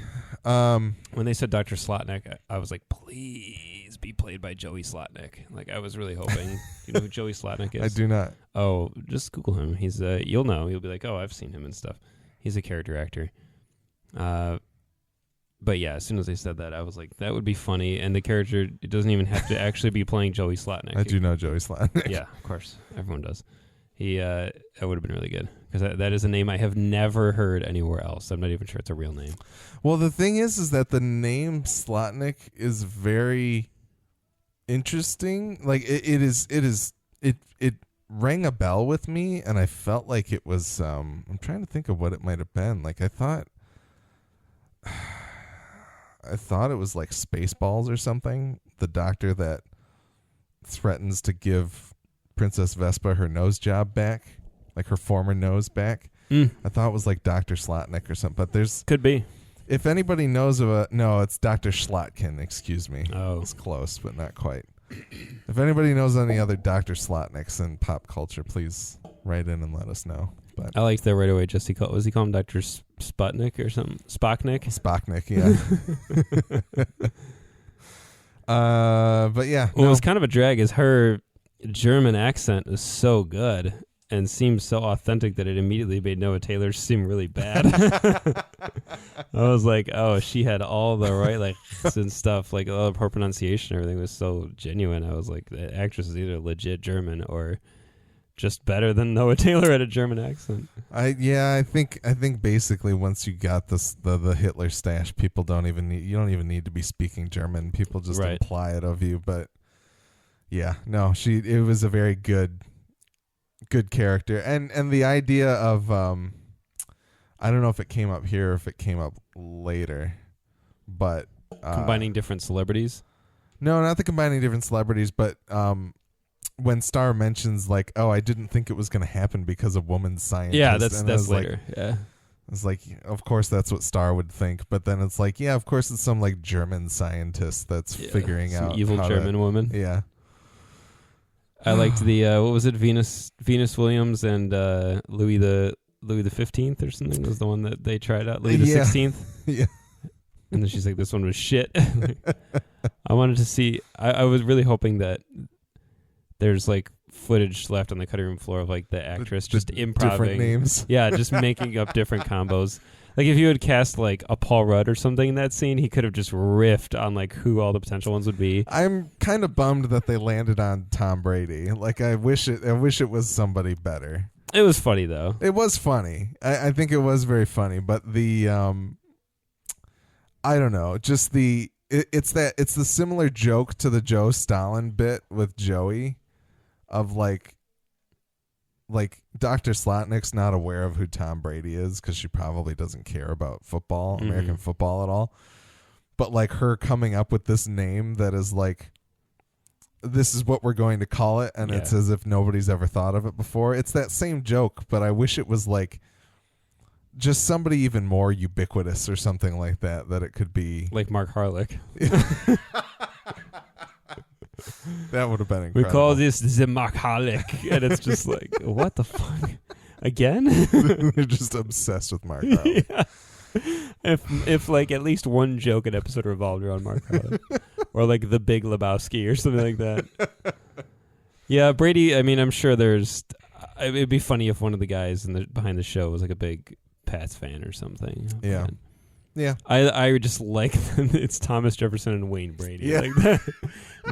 When they said Dr. Slotnick, I was like, please be played by Joey Slotnick. Like, I was really hoping. You know who Joey Slotnick is? I do not. Oh, just Google him. He's you'll know. You'll be like, oh, I've seen him and stuff. He's a character actor. But yeah, as soon as they said that, I was like, that would be funny. And the character, it doesn't even have to actually be playing Joey Slotnick. I do know Joey Slotnick. Yeah, of course. Everyone does. That would have been really good, because that is a name I have never heard anywhere else. I'm not even sure it's a real name. Well, the thing is that the name Slotnick is very interesting. Like it rang a bell with me, and I felt like it was. I'm trying to think of what it might have been. Like I thought it was like Spaceballs or something. The doctor that threatens to give Princess Vespa her nose job back, like her former nose back. I thought it was like Dr. Slotnick or something, but could be. If anybody knows of no, it's Dr. Schlotkin, excuse me. Oh. It's close, but not quite. If anybody knows any other Dr. Slotnicks in pop culture, please write in and let us know. But I liked that right away. Just he called him Dr. Sputnik or something? Spocknik? Spocknik, yeah. But yeah. What was kind of a drag is her German accent is so good and seems so authentic that it immediately made Noah Taylor seem really bad. I was like, oh, she had all the right like and stuff, like all of her pronunciation, everything was so genuine. I was like, the actress is either legit German or just better than Noah Taylor at a German accent. I think basically once you got this the Hitler stash, you don't even need to be speaking German. People just imply it of you. But yeah, no, it was a very good character, and the idea of I don't know if it came up here or if it came up later, but combining different celebrities. No, not the combining different celebrities, but when Star mentions like, oh, I didn't think it was going to happen because of woman scientists. Yeah, that's later. Like, yeah, it's like, of course that's what Star would think, but then it's like, yeah, of course it's some like German scientist that's figuring out evil German woman. Yeah. I liked the what was it, Venus Williams and Louis the 15th or something was the one that they tried out. Louis the 16th. Yeah. And then she's like, this one was shit. I wanted to see. I was really hoping that there's like footage left on the cutting room floor of like the actress just improvising different names. Yeah, just making up different combos. Like if you had cast like a Paul Rudd or something in that scene, he could have just riffed on like who all the potential ones would be. I'm kind of bummed that they landed on Tom Brady. Like I wish it was somebody better. It was funny though. It was funny. I think it was very funny, but the I don't know, just it's the similar joke to the Joe Stalin bit with Joey of like Dr. Slotnick's not aware of who Tom Brady is because she probably doesn't care about football, American football at all. But like her coming up with this name that is like, this is what we're going to call it, and it's as if nobody's ever thought of it before. It's that same joke, but I wish it was like just somebody even more ubiquitous or something like that it could be. Like Mark Harlick. That would have been incredible. We call this the Mark Harlick, and it's just like, what the fuck? Again? They're just obsessed with Mark Harlick. Yeah. If like at least one joke an episode revolved around Mark Harlick. Or like The Big Lebowski or something like that. Yeah, Brady, I mean, I'm sure it'd be funny if one of the guys behind the show was like a big Pats fan or something. Yeah. Yeah. I just like it's Thomas Jefferson and Wayne Brady. Yeah. Like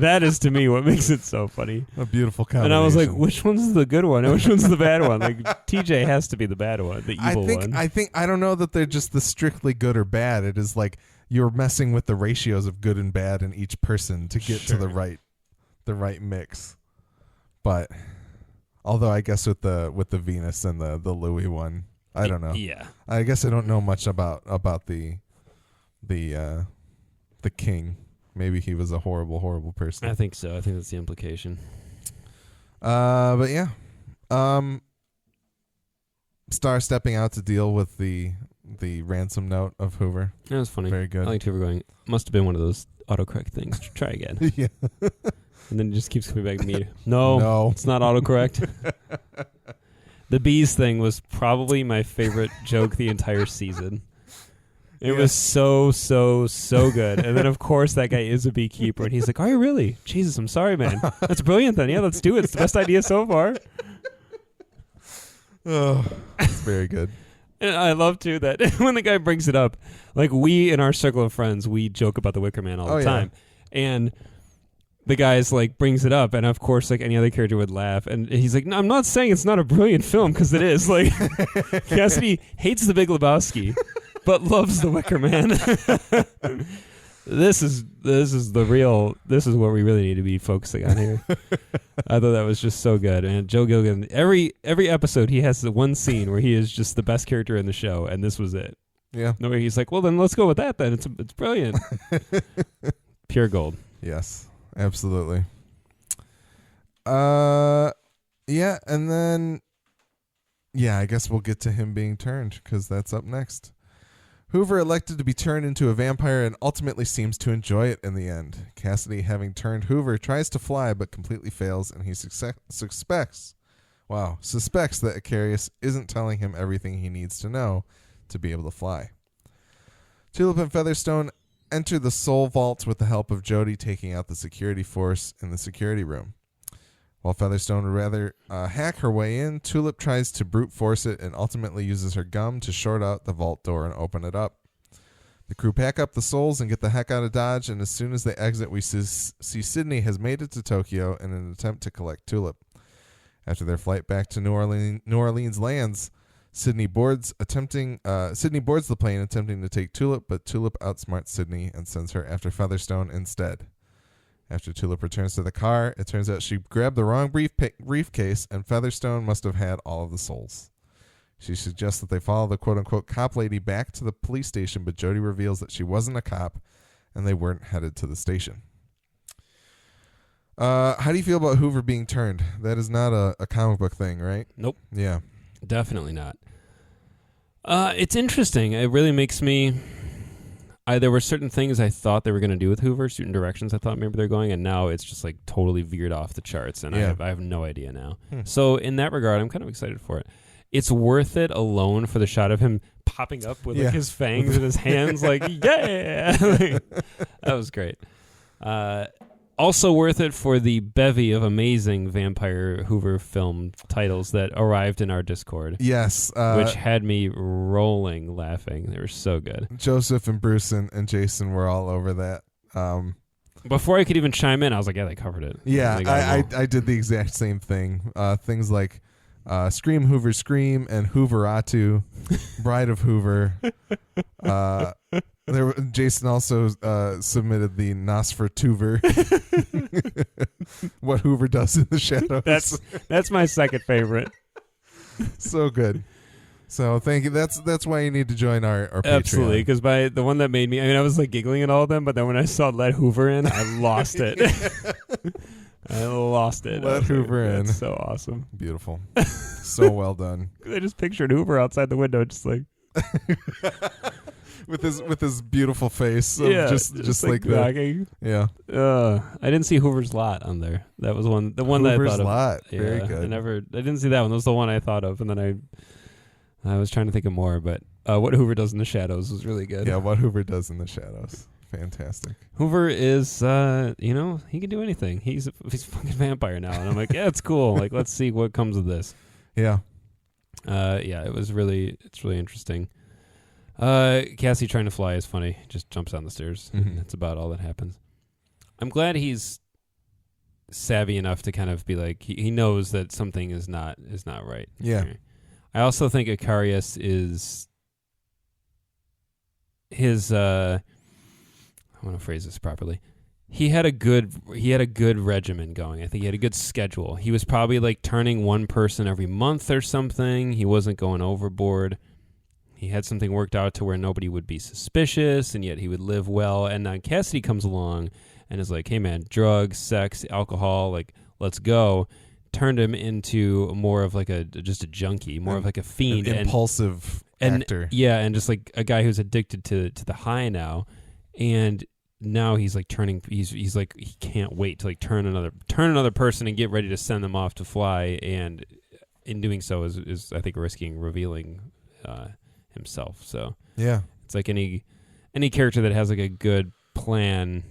that is to me what makes it so funny. A beautiful combination. And I was like, which one's the good one and which one's the bad one? Like TJ has to be the bad one, the evil one. I don't know that they're just the strictly good or bad. It is like you're messing with the ratios of good and bad in each person to get to the right mix. But although I guess with the Venus and the Louis one, I don't know. Yeah. I guess I don't know much about the king. Maybe he was a horrible person. I think so. I think that's the implication. But yeah. Star stepping out to deal with the ransom note of Hoover. That was funny. Very good. I liked Hoover going, must have been one of those autocorrect things. Try again. Yeah. And then it just keeps coming back to me. No, it's not autocorrect. The bees thing was probably my favorite joke the entire season. It was so good. And then, of course, that guy is a beekeeper. And he's like, are you really? Jesus, I'm sorry, man. That's brilliant then. Yeah, let's do it. It's the best idea so far. Oh, it's very good. And I love, too, that when the guy brings it up, like we in our circle of friends, we joke about the Wicker Man all the time. And the guy's like brings it up, and of course, like any other character would laugh. And he's like, no, I'm not saying it's not a brilliant film, because it is. Like, Cassidy hates The Big Lebowski, but loves The Wicker Man. This is what we really need to be focusing on here. I thought that was just so good. And Joe Gilgun, every episode, he has the one scene where he is just the best character in the show, and this was it. Yeah. No, he's like, well, then let's go with that. Then it's brilliant. Pure gold. Yes. Absolutely. Yeah, and then I guess we'll get to him being turned because that's up next. Hoover elected to be turned into a vampire and ultimately seems to enjoy it in the end. Cassidy, having turned Hoover, tries to fly but completely fails, and he suspects that Eccarius isn't telling him everything he needs to know to be able to fly. Tulip and Featherstone enter the soul vault with the help of Jody taking out the security force in the security room. While Featherstone would rather hack her way in, Tulip tries to brute force it and ultimately uses her gum to short out the vault door and open it up. The crew pack up the souls and get the heck out of Dodge, and as soon as they exit, we see Sydney has made it to Tokyo in an attempt to collect Tulip. After their flight back to New Orleans lands, Sydney boards the plane attempting to take Tulip, but Tulip outsmarts Sydney and sends her after Featherstone instead. After Tulip returns to the car, it turns out she grabbed the wrong briefcase, and Featherstone must have had all of the souls. She suggests that they follow the quote-unquote cop lady back to the police station, but Jody reveals that she wasn't a cop, and they weren't headed to the station. How do you feel about Hoover being turned? That is not a comic book thing, right? Nope. Yeah. Definitely not. It's interesting. It really makes me... there were certain things I thought they were going to do with Hoover, certain directions I thought maybe they're going, and now it's just like totally veered off the charts, and I have no idea now. So in that regard, I'm kind of excited for it. It's worth it alone for the shot of him popping up with like his fangs in his hands, like, yeah! That was great. Also worth it for the bevy of amazing vampire Hoover film titles that arrived in our Discord. Yes. Which had me rolling laughing. They were so good. Joseph and Bruce and Jason were all over that. Before I could even chime in, I was like, yeah, they covered it. Yeah, I did the exact same thing. Things like Scream Hoover Scream and Hooveratu, Bride of Hoover. Jason also submitted the Nosferatuver, what Hoover does in the shadows. That's my second favorite. So good. So thank you. That's why you need to join our Patreon. Absolutely, because by the one that made me, I was like giggling at all of them, but then when I saw Let Hoover in, I lost it. I lost it. Let Hoover in. That's so awesome. Beautiful. So well done. I just pictured Hoover outside the window, just like with his beautiful face. Just like knocking. Yeah. I didn't see Hoover's Lot on there. That was the one that I thought of. Hoover's Lot. Very good. I didn't see that one. That was the one I thought of, and then I was trying to think of more, but what Hoover does in the shadows was really good. Yeah, what Hoover does in the shadows. Fantastic. Hoover is, he can do anything. He's a fucking vampire now, and I'm like, yeah, it's cool. Like, let's see what comes of this. Yeah. It's really interesting. Cassie trying to fly is funny. Just jumps down the stairs. Mhm. That's about all that happens. I'm glad he's savvy enough to kind of be like he knows that something is not right. Yeah. I also think Eccarius is his. I want to phrase this properly. He had a good regimen going. I think he had a good schedule. He was probably like turning one person every month or something. He wasn't going overboard. He had something worked out to where nobody would be suspicious, and yet he would live well. And now Cassidy comes along and is like, hey, man, drugs, sex, alcohol, like, let's go. Turned him into more of like just a junkie, more of like a fiend. An impulsive actor. Yeah, and just like a guy who's addicted to the high now. And now he's like he's like, he can't wait to like turn another person and get ready to send them off to fly. And in doing so is I think risking revealing himself. So yeah, it's like any character that has like a good plan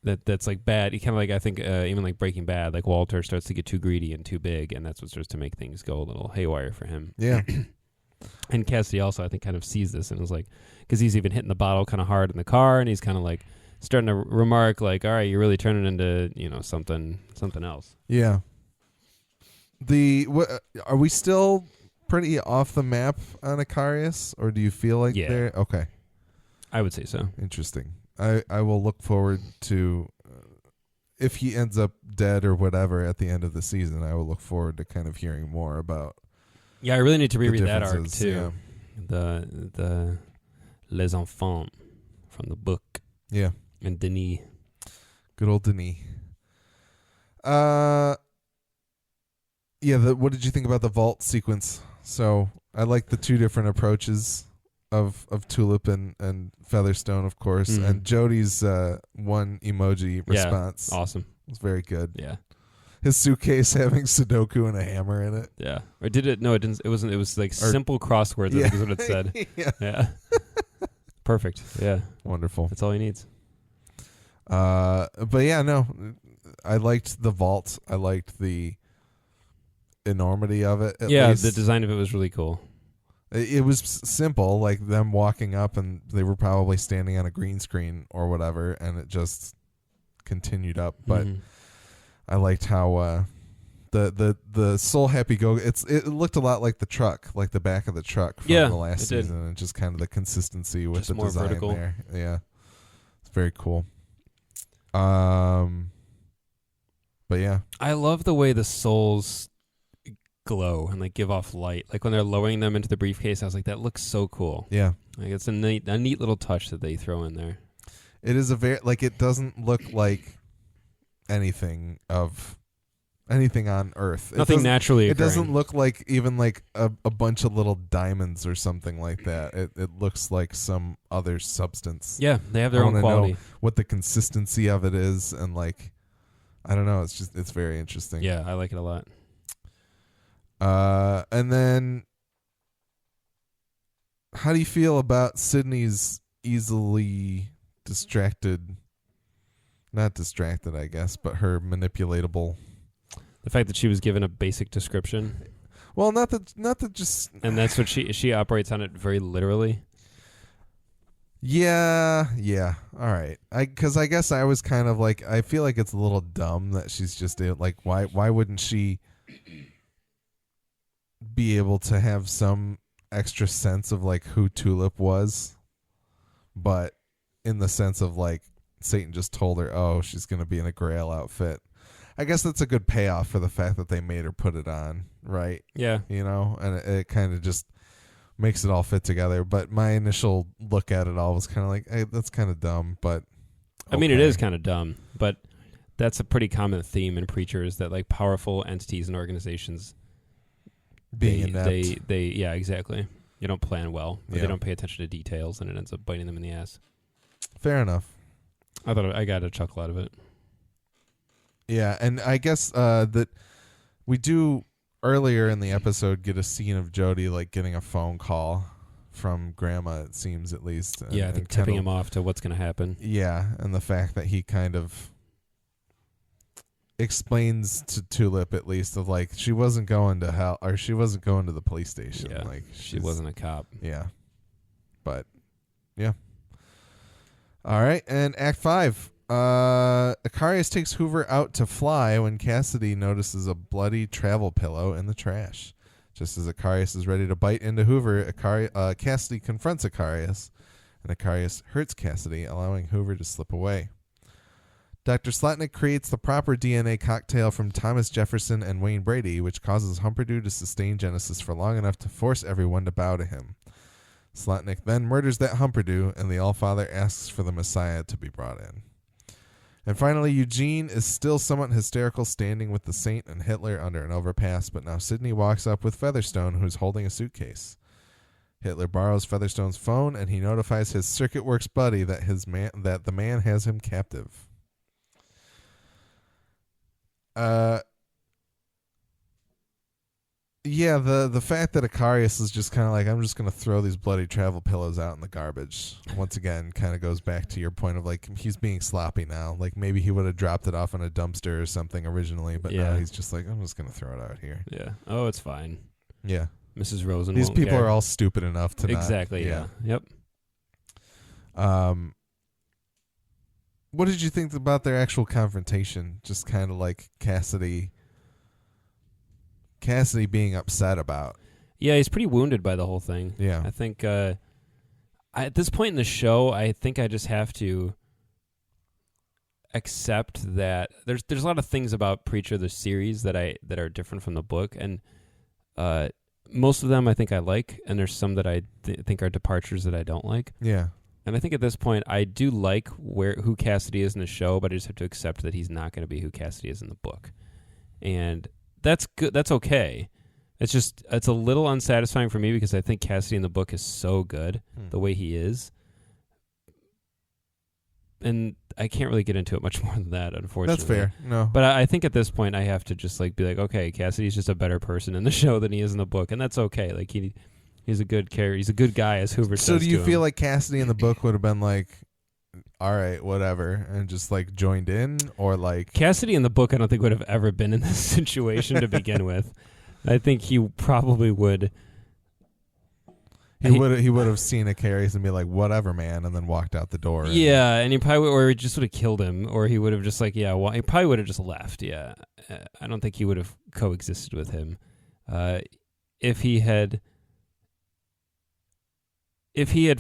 that's like bad. He kind of like, I think even like Breaking Bad, like Walter starts to get too greedy and too big, and that's what starts to make things go a little haywire for him. Yeah. And Cassidy also, I think, kind of sees this and is like, because he's even hitting the bottle kind of hard in the car, and he's kind of like starting to remark like, all right, you're really turning into, something else. Yeah. Are we still pretty off the map on Eccarius, or do you feel like they're okay? I would say so. Interesting. I will look forward to if he ends up dead or whatever at the end of the season. I will look forward to kind of hearing more about. Yeah, I really need to reread that arc too. Yeah. The Les Enfants from the book. Yeah. And Denis. Good old Denis. Yeah. What did you think about the vault sequence? So I like the two different approaches of Tulip and Featherstone, of course, and Jody's one emoji response. Awesome. It was very good. Yeah. His suitcase having Sudoku and a hammer in it. Yeah. Or did it? No, it didn't. It wasn't. It was like simple crosswords. I think is what it said. Yeah. Perfect. Yeah. Wonderful. That's all he needs. But yeah, no, I liked the vault. I liked the enormity of it. At least. The design of it was really cool. It was simple, like them walking up, and they were probably standing on a green screen or whatever, and it just continued up. But I liked how the Soul Happy Go. It looked a lot like the truck, like the back of the truck from the last season, and just kind of the consistency with just the more design vertical. there. Yeah, it's very cool. But yeah, I love the way the souls glow and like give off light. Like when they're lowering them into the briefcase, I was like, that looks so cool. Yeah, like it's a neat little touch that they throw in there. It is a very it doesn't look like anything on Earth. Nothing naturally occurring. It doesn't look like even like a bunch of little diamonds or something like that. It looks like some other substance. Yeah, they have their own quality. Know what the consistency of it is, and like, I don't know. It's very interesting. Yeah, I like it a lot. And then, how do you feel about Sydney's easily not distracted, I guess, but her manipulatable. The fact that she was given a basic description. Well, not that just. And that's what she operates on it very literally. Yeah. All right. Because I guess I was kind of like, I feel like it's a little dumb that she's just like, why wouldn't she be able to have some extra sense of like who Tulip was, but in the sense of like Satan just told her, oh, she's going to be in a Grail outfit. I guess that's a good payoff for the fact that they made her put it on, right? Yeah. And it kind of just makes it all fit together. But my initial look at it all was kind of like, hey, that's kind of dumb, but okay. I mean, it is kind of dumb, but that's a pretty common theme in Preachers, that like powerful entities and organizations being inept. Yeah, exactly. You don't plan well. Or Yeah. They don't pay attention to details, and it ends up biting them in the ass. Fair enough. I thought I got a chuckle out of it. Yeah, and I guess that we do earlier in the episode get a scene of Jody like getting a phone call from Grandma, it seems, at least. I think tipping him off to what's going to happen. Yeah, and the fact that he kind of explains to Tulip, at least, of like she wasn't going to hell, or she wasn't going to the police station. Yeah, like she wasn't a cop. Yeah, But yeah. All right, and Act 5. Eccarius takes Hoover out to fly when Cassidy notices a bloody travel pillow in the trash. Just as Eccarius is ready to bite into Hoover, Cassidy confronts Eccarius, and Eccarius hurts Cassidy, allowing Hoover to slip away. Dr. Slotnick creates the proper DNA cocktail from Thomas Jefferson and Wayne Brady, which causes Humperdoo to sustain Genesis for long enough to force everyone to bow to him. Slotnick then murders that Humperdoo, and the Allfather asks for the Messiah to be brought in. And finally, Eugene is still somewhat hysterical, standing with the Saint and Hitler under an overpass, but now Sidney walks up with Featherstone, who's holding a suitcase. Hitler borrows Featherstone's phone, and he notifies his Circuit Works buddy that the man has him captive. Yeah, the fact that Eccarius is just kind of like, I'm just going to throw these bloody travel pillows out in the garbage, once again, kind of goes back to your point of, like, he's being sloppy now. Like, maybe he would have dropped it off in a dumpster or something originally, but now he's just like, I'm just going to throw it out here. Yeah. Oh, it's fine. Yeah. Mrs. Rosen These won't people care. are all stupid enough to Exactly, not. yeah. Yep. What did you think about their actual confrontation? Just kind of like Cassidy being upset about. Yeah, he's pretty wounded by the whole thing. Yeah. I think at this point in the show, I think I just have to accept that there's a lot of things about Preacher the series that are different from the book, and most of them I think I like, and there's some that I think are departures that I don't like. Yeah. And I think at this point I do like who Cassidy is in the show, but I just have to accept that he's not going to be who Cassidy is in the book. And that's good. That's okay. It's a little unsatisfying for me because I think Cassidy in the book is so good the way he is. And I can't really get into it much more than that, unfortunately. That's fair. No. But I think at this point I have to just like be like, okay, Cassidy's just a better person in the show than he is in the book, and that's okay. Like he's a good character. He's a good guy, as Hoover says. So do you to feel him. like Cassidy in the book would have been like, all right, whatever, and just like joined in, or like Cassidy in the book I don't think would have ever been in this situation to begin with. I think he probably would. He would have seen Eccarius and be like, whatever, man, and then walked out the door. Yeah, and he probably or he just would have killed him, or he would have just like he probably would have just left. Yeah, I don't think he would have coexisted with him. If he had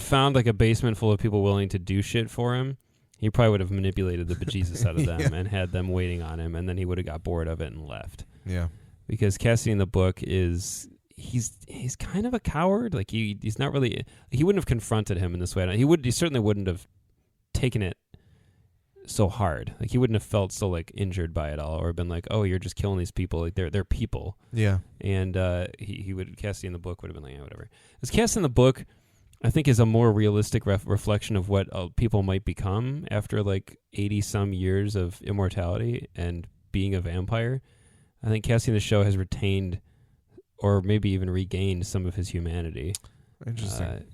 found like a basement full of people willing to do shit for him, he probably would have manipulated the bejesus out of them and had them waiting on him, and then he would have got bored of it and left. Yeah. Because Cassidy in the book is he's kind of a coward. Like he's not really. He wouldn't have confronted him in this way. He certainly wouldn't have taken it so hard. Like he wouldn't have felt so like injured by it all, or been like, oh, you're just killing these people. Like they're people. Yeah. And Cassidy in the book would have been like, yeah, whatever. Because Cassidy in the book, I think, is a more realistic reflection of what people might become after like 80 some years of immortality and being a vampire. I think Cassidy in the show has retained, or maybe even regained, some of his humanity. Interesting.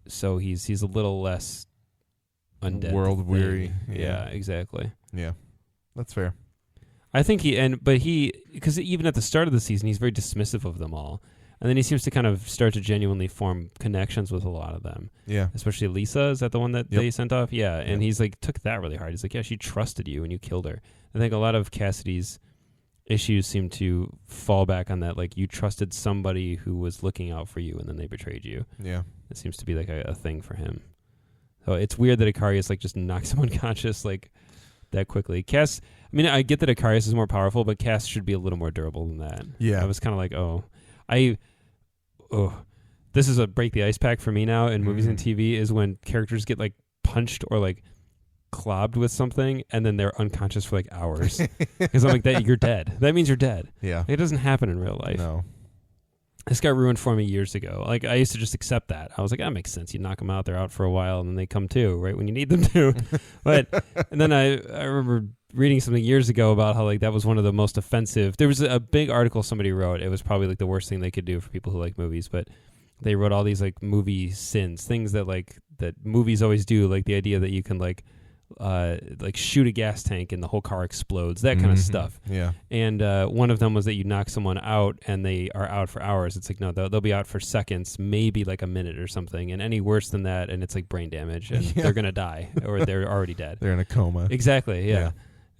So he's a little less undead, world weary. Yeah, exactly. Yeah, that's fair. I think because even at the start of the season, he's very dismissive of them all. And then he seems to kind of start to genuinely form connections with a lot of them. Yeah. Especially Lisa. Is that the one that they sent off? Yeah. And he's like, took that really hard. He's like, yeah, she trusted you and you killed her. I think a lot of Cassidy's issues seem to fall back on that. Like, you trusted somebody who was looking out for you and then they betrayed you. Yeah. It seems to be like a thing for him. So it's weird that Eccarius like just knocks him unconscious like that quickly. Cass, I mean, I get that Eccarius is more powerful, but Cass should be a little more durable than that. Yeah. I was kind of like, this is a break the ice pack for me now in movies and TV, is when characters get like punched or like clobbed with something and then they're unconscious for like hours. Because I'm like, that you're dead. That means you're dead. Yeah. It doesn't happen in real life. No. This got ruined for me years ago. Like, I used to just accept that. I was like, that makes sense. You knock them out, they're out for a while, and then they come to, right when you need them to. And then I remember reading something years ago about how like that was one of the most offensive. There was a big article somebody wrote. It was probably like the worst thing they could do for people who like movies, but they wrote all these like movie sins, things that like that movies always do, like the idea that you can like like shoot a gas tank and the whole car explodes, that kind of stuff. Yeah. And one of them was that you knock someone out and they are out for hours. It's like, no, they'll be out for seconds, maybe like a minute or something. And any worse than that, and it's like brain damage, and they're going to die, or they're already dead. They're in a coma. Exactly, yeah.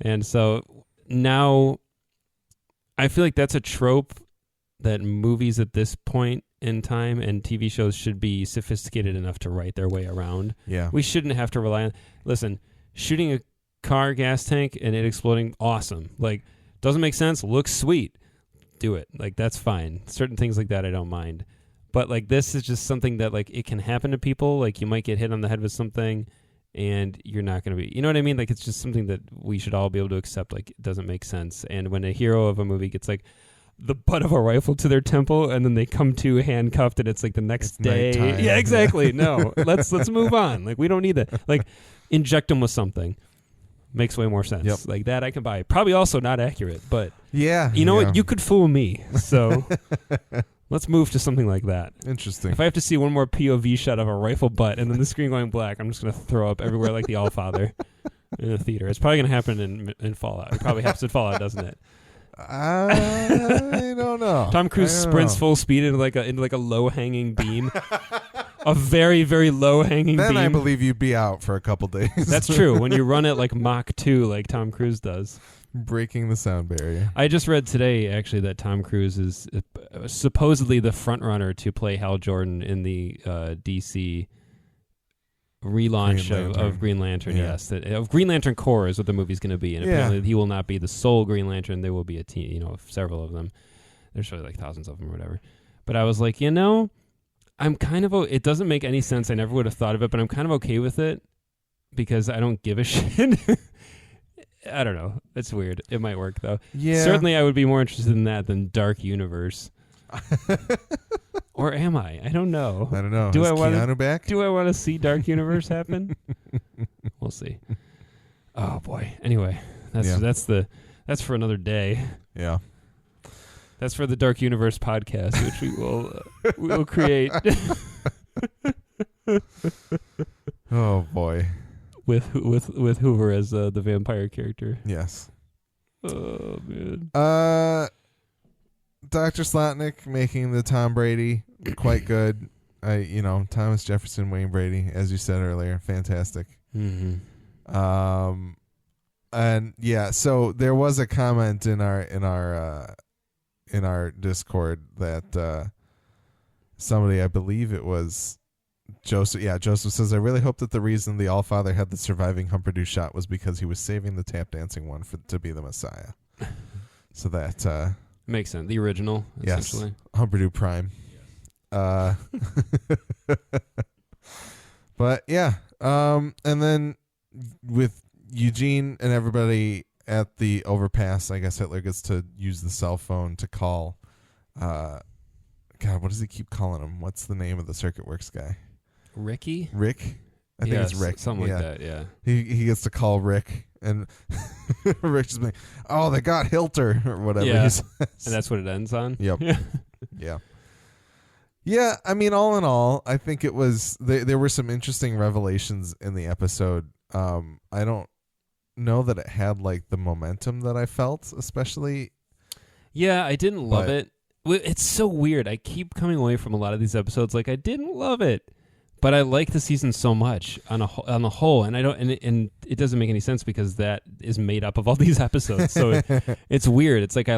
And so now I feel like that's a trope that movies at this point in time and TV shows should be sophisticated enough to write their way around. Yeah. We shouldn't have to rely on... Listen, shooting a car gas tank and it exploding, awesome. Like, doesn't make sense, looks sweet. Do it. Like, that's fine. Certain things like that I don't mind. But, like, this is just something that, like, it can happen to people. Like, you might get hit on the head with something and you're not going to be... You know what I mean? Like, it's just something that we should all be able to accept. Like, it doesn't make sense. And when a hero of a movie gets, like, the butt of a rifle to their temple and then they come to handcuffed and it's like the next day. Nighttime. Yeah, exactly. No, let's move on. Like, we don't need that. Like, inject them with something. Makes way more sense. Yep. Like, that I can buy. Probably also not accurate, but yeah, you know what? You could fool me. So let's move to something like that. Interesting. If I have to see one more POV shot of a rifle butt and then the screen going black, I'm just going to throw up everywhere like the Allfather in the theater. It's probably going to happen in Fallout. It probably happens in Fallout, doesn't it? I don't know. Tom Cruise sprints full speed into like a low hanging beam, a very, very low hanging beam. Then I believe you'd be out for a couple days. That's true. When you run it like Mach 2, like Tom Cruise does, breaking the sound barrier. I just read today actually that Tom Cruise is supposedly the front runner to play Hal Jordan in the DC relaunch of Green Lantern. Yes, of Green Lantern Corps is what the movie's going to be, and apparently he will not be the sole Green Lantern. There will be a team, several of them. There's really like thousands of them or whatever. But I was like, I'm kind of it doesn't make any sense. I never would have thought of it, but I'm kind of okay with it because I don't give a shit. I don't know. It's weird. It might work though. Yeah. Certainly, I would be more interested in that than Dark Universe. Or am I? I don't know. I don't know. Do Is I want Keanu back? Do I want to see Dark Universe happen? We'll see. Oh boy. Anyway, that's for another day. Yeah. That's for the Dark Universe podcast, which we will create. Oh boy. With Hoover as the vampire character. Yes. Oh man. Dr. Slotnick making the Tom Brady quite good. Thomas Jefferson, Wayne Brady, as you said earlier, fantastic. Mm-hmm. And yeah, so there was a comment in our Discord that somebody, I believe it was Joseph. Yeah, Joseph says, I really hope that the reason the Allfather had the surviving Humperdoo shot was because he was saving the tap dancing one to be the Messiah. So that makes sense. The original, essentially. Yes, Humperdoo Prime. But yeah, and then with Eugene and everybody at the overpass, I guess Hitler gets to use the cell phone to call. God, what does he keep calling him? What's the name of the Circuit Works guy? Rick? I think it's Rick. Something like that, yeah. He gets to call Rick, and Rick's just like, oh, they got Hilter, or whatever he says. And that's what it ends on? Yep. Yeah. Yeah, I mean, all in all, I think it was... There were some interesting revelations in the episode. I don't know that it had, like, the momentum that I felt, especially... Yeah, I didn't love it. It's so weird. I keep coming away from a lot of these episodes like, I didn't love it. But I like the season so much on the whole, and I don't, and it doesn't make any sense because that is made up of all these episodes. So it's weird. It's like I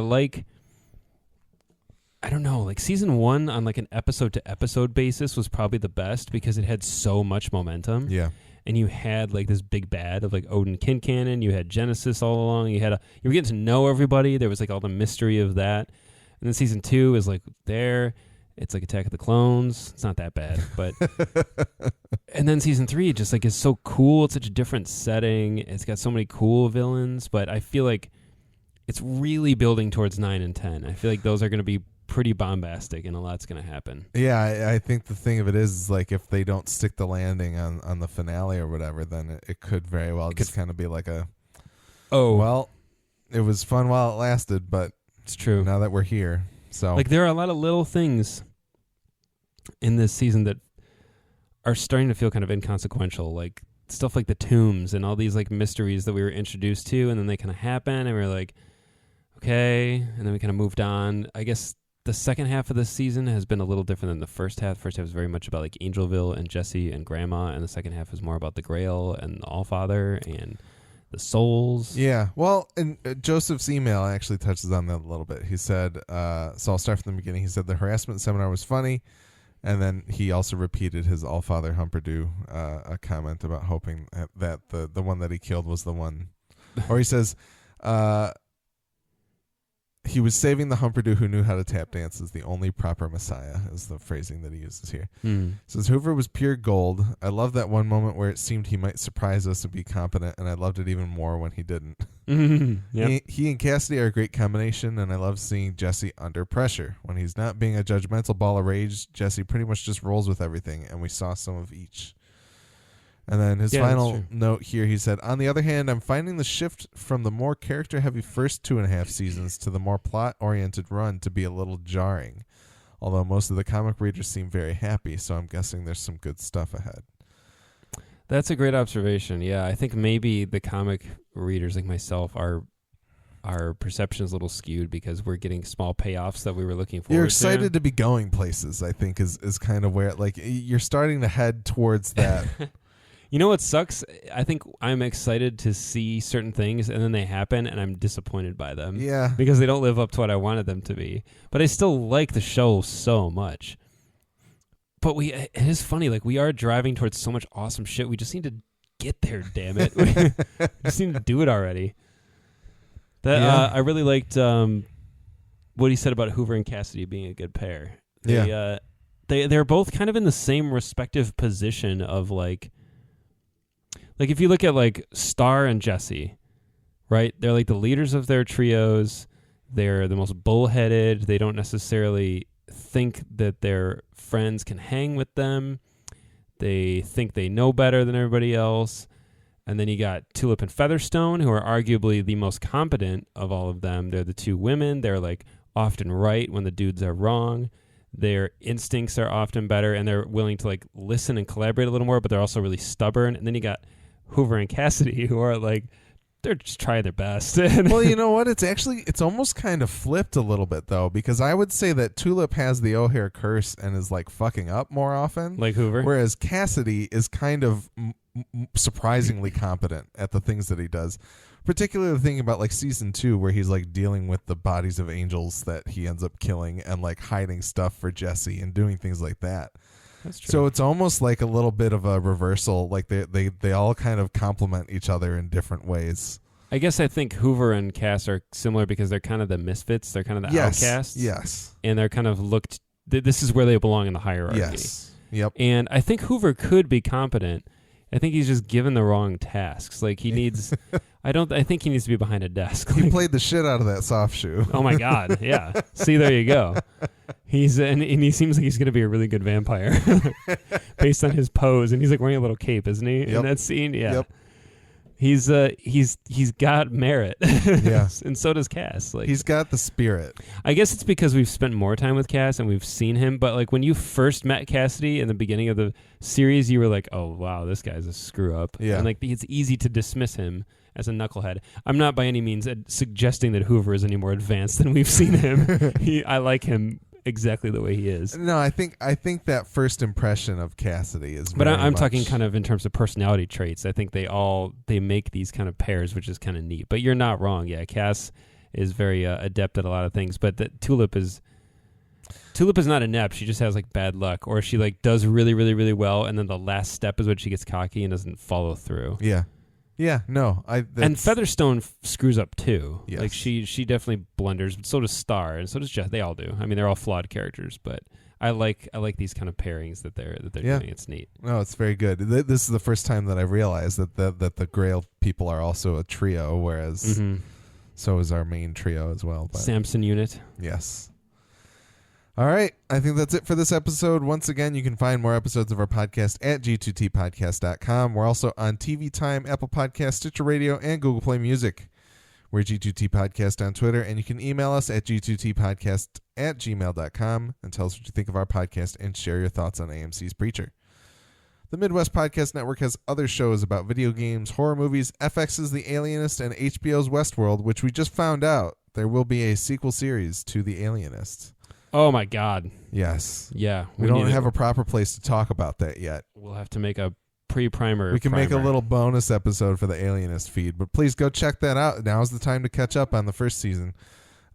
don't know, like season 1 on like an episode to episode basis was probably the best because it had so much momentum. Yeah, and you had like this big bad of like Odin Kincannon. You had Genesis all along. You were getting to know everybody. There was like all the mystery of that. And then season 2 is like there. It's like Attack of the Clones. It's not that bad, but and then season 3 just like is so cool. It's such a different setting. It's got so many cool villains, but I feel like it's really building towards 9 and 10. I feel like those are going to be pretty bombastic and a lot's going to happen. Yeah, I think the thing of it is like if they don't stick the landing on the finale or whatever, then it could very well just kind of be like well, it was fun while it lasted, but it's true. Now that we're here. So like there are a lot of little things in this season that are starting to feel kind of inconsequential. Like stuff like the tombs and all these like mysteries that we were introduced to, and then they kind of happen, and we were like, okay, and then we kind of moved on. I guess the second half of the season has been a little different than the first half. The first half was very much about like Angelville and Jesse and Gran'ma, and the second half was more about the Grail and the Allfather and the souls. Yeah. Well, and Joseph's email actually touches on that a little bit. He said, so I'll start from the beginning. He said the harassment seminar was funny. And then he also repeated his Allfather Humperdoo a comment about hoping that the one that he killed was the one. Or he says, he was saving the Humperdoo who knew how to tap dance as the only proper Messiah, is the phrasing that he uses here. Says, Hoover was pure gold. I love that one moment where it seemed he might surprise us and be competent, and I loved it even more when he didn't. Yep. He and Cassidy are a great combination, and I love seeing Jesse under pressure. When he's not being a judgmental ball of rage, Jesse pretty much just rolls with everything, and we saw some of each. And then his final note here, he said, on the other hand, I'm finding the shift from the more character-heavy first 2.5 seasons to the more plot-oriented run to be a little jarring. Although most of the comic readers seem very happy, so I'm guessing there's some good stuff ahead. That's a great observation. Yeah, I think maybe the comic readers like myself, our perception is a little skewed because we're getting small payoffs that we were looking for. You're excited to be going places, I think, is kind of where, like, you're starting to head towards that. You know what sucks? I think I'm excited to see certain things, and then they happen, and I'm disappointed by them. Yeah. Because they don't live up to what I wanted them to be. But I still like the show so much. But it is funny, like, we are driving towards so much awesome shit. We just need to get there, damn it. We just need to do it already. I really liked what he said about Hoover and Cassidy being a good pair. They're both kind of in the same respective position of, like if you look at like Star and Jesse, right? They're like the leaders of their trios. They're the most bullheaded. They don't necessarily think that their friends can hang with them. They think they know better than everybody else. And then you got Tulip and Featherstone, who are arguably the most competent of all of them. They're the two women. They're like often right when the dudes are wrong. Their instincts are often better, and they're willing to like listen and collaborate a little more, but they're also really stubborn. And then you got Hoover and Cassidy, who are like, they're just trying their best. Well, you know what? It's almost kind of flipped a little bit, though, because I would say that Tulip has the O'Hare curse and is like fucking up more often. Like Hoover? Whereas Cassidy is kind of surprisingly competent at the things that he does. Particularly thinking about like season 2, where he's like dealing with the bodies of angels that he ends up killing and like hiding stuff for Jesse and doing things like that. That's true. So it's almost like a little bit of a reversal. Like they all kind of complement each other in different ways. I guess I think Hoover and Cass are similar because they're kind of the misfits. They're kind of the outcasts. Yes. And they're kind of looked, this is where they belong in the hierarchy. Yes. Yep. And I think Hoover could be competent. I think he's just given the wrong tasks. Like he needs, I think he needs to be behind a desk. He played the shit out of that soft shoe. Oh my God. Yeah. See, there you go. And he seems like he's going to be a really good vampire based on his pose. And he's like wearing a little cape, isn't he? In that scene. Yeah. Yep. He's got merit. Yeah. And so does Cass. Like he's got the spirit. I guess it's because we've spent more time with Cass and we've seen him, but like when you first met Cassidy in the beginning of the series, you were like, "Oh wow, this guy's a screw up." Yeah. And like it's easy to dismiss him as a knucklehead. I'm not by any means suggesting that Hoover is any more advanced than we've seen him. I like him exactly the way he is. No, I think that first impression of Cassidy is. But I'm talking kind of in terms of personality traits. I think they make these kind of pairs, which is kind of neat. But you're not wrong. Yeah, Cass is very adept at a lot of things. But Tulip is not inept. She just has like bad luck, or she like does really, really, really well, and then the last step is when she gets cocky and doesn't follow through. Yeah. Yeah, no, and Featherstone screws up too. Yes. Like she definitely blunders, but so does Star, and so does Jeff. They all do. I mean, they're all flawed characters, but I like these kind of pairings that they're doing. It's neat. No, it's very good. This is the first time that I realized that the Grail people are also a trio, whereas so is our main trio as well. But Samson unit. Yes. All right. I think that's it for this episode. Once again, you can find more episodes of our podcast at g2tpodcast.com. We're also on TV Time, Apple Podcasts, Stitcher Radio, and Google Play Music. We're G2T Podcast on Twitter, and you can email us at g2tpodcast@gmail.com and tell us what you think of our podcast and share your thoughts on AMC's Preacher. The Midwest Podcast Network has other shows about video games, horror movies, FX's The Alienist, and HBO's Westworld, which we just found out there will be a sequel series to The Alienist. Oh, my God. Yes. Yeah. We don't have a proper place to talk about that yet. We'll have to make a pre-primer. We can make a little bonus episode for the Alienist feed, but please go check that out. Now's the time to catch up on the first season.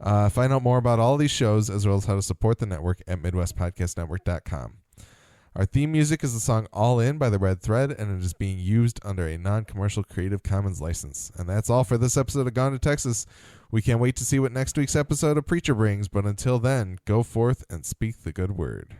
Find out more about all these shows as well as how to support the network at MidwestPodcastNetwork.com. Our theme music is the song All In by The Red Thread, and it is being used under a non-commercial Creative Commons license. And that's all for this episode of Gone to Texas. We can't wait to see what next week's episode of Preacher brings, but until then, go forth and speak the good word.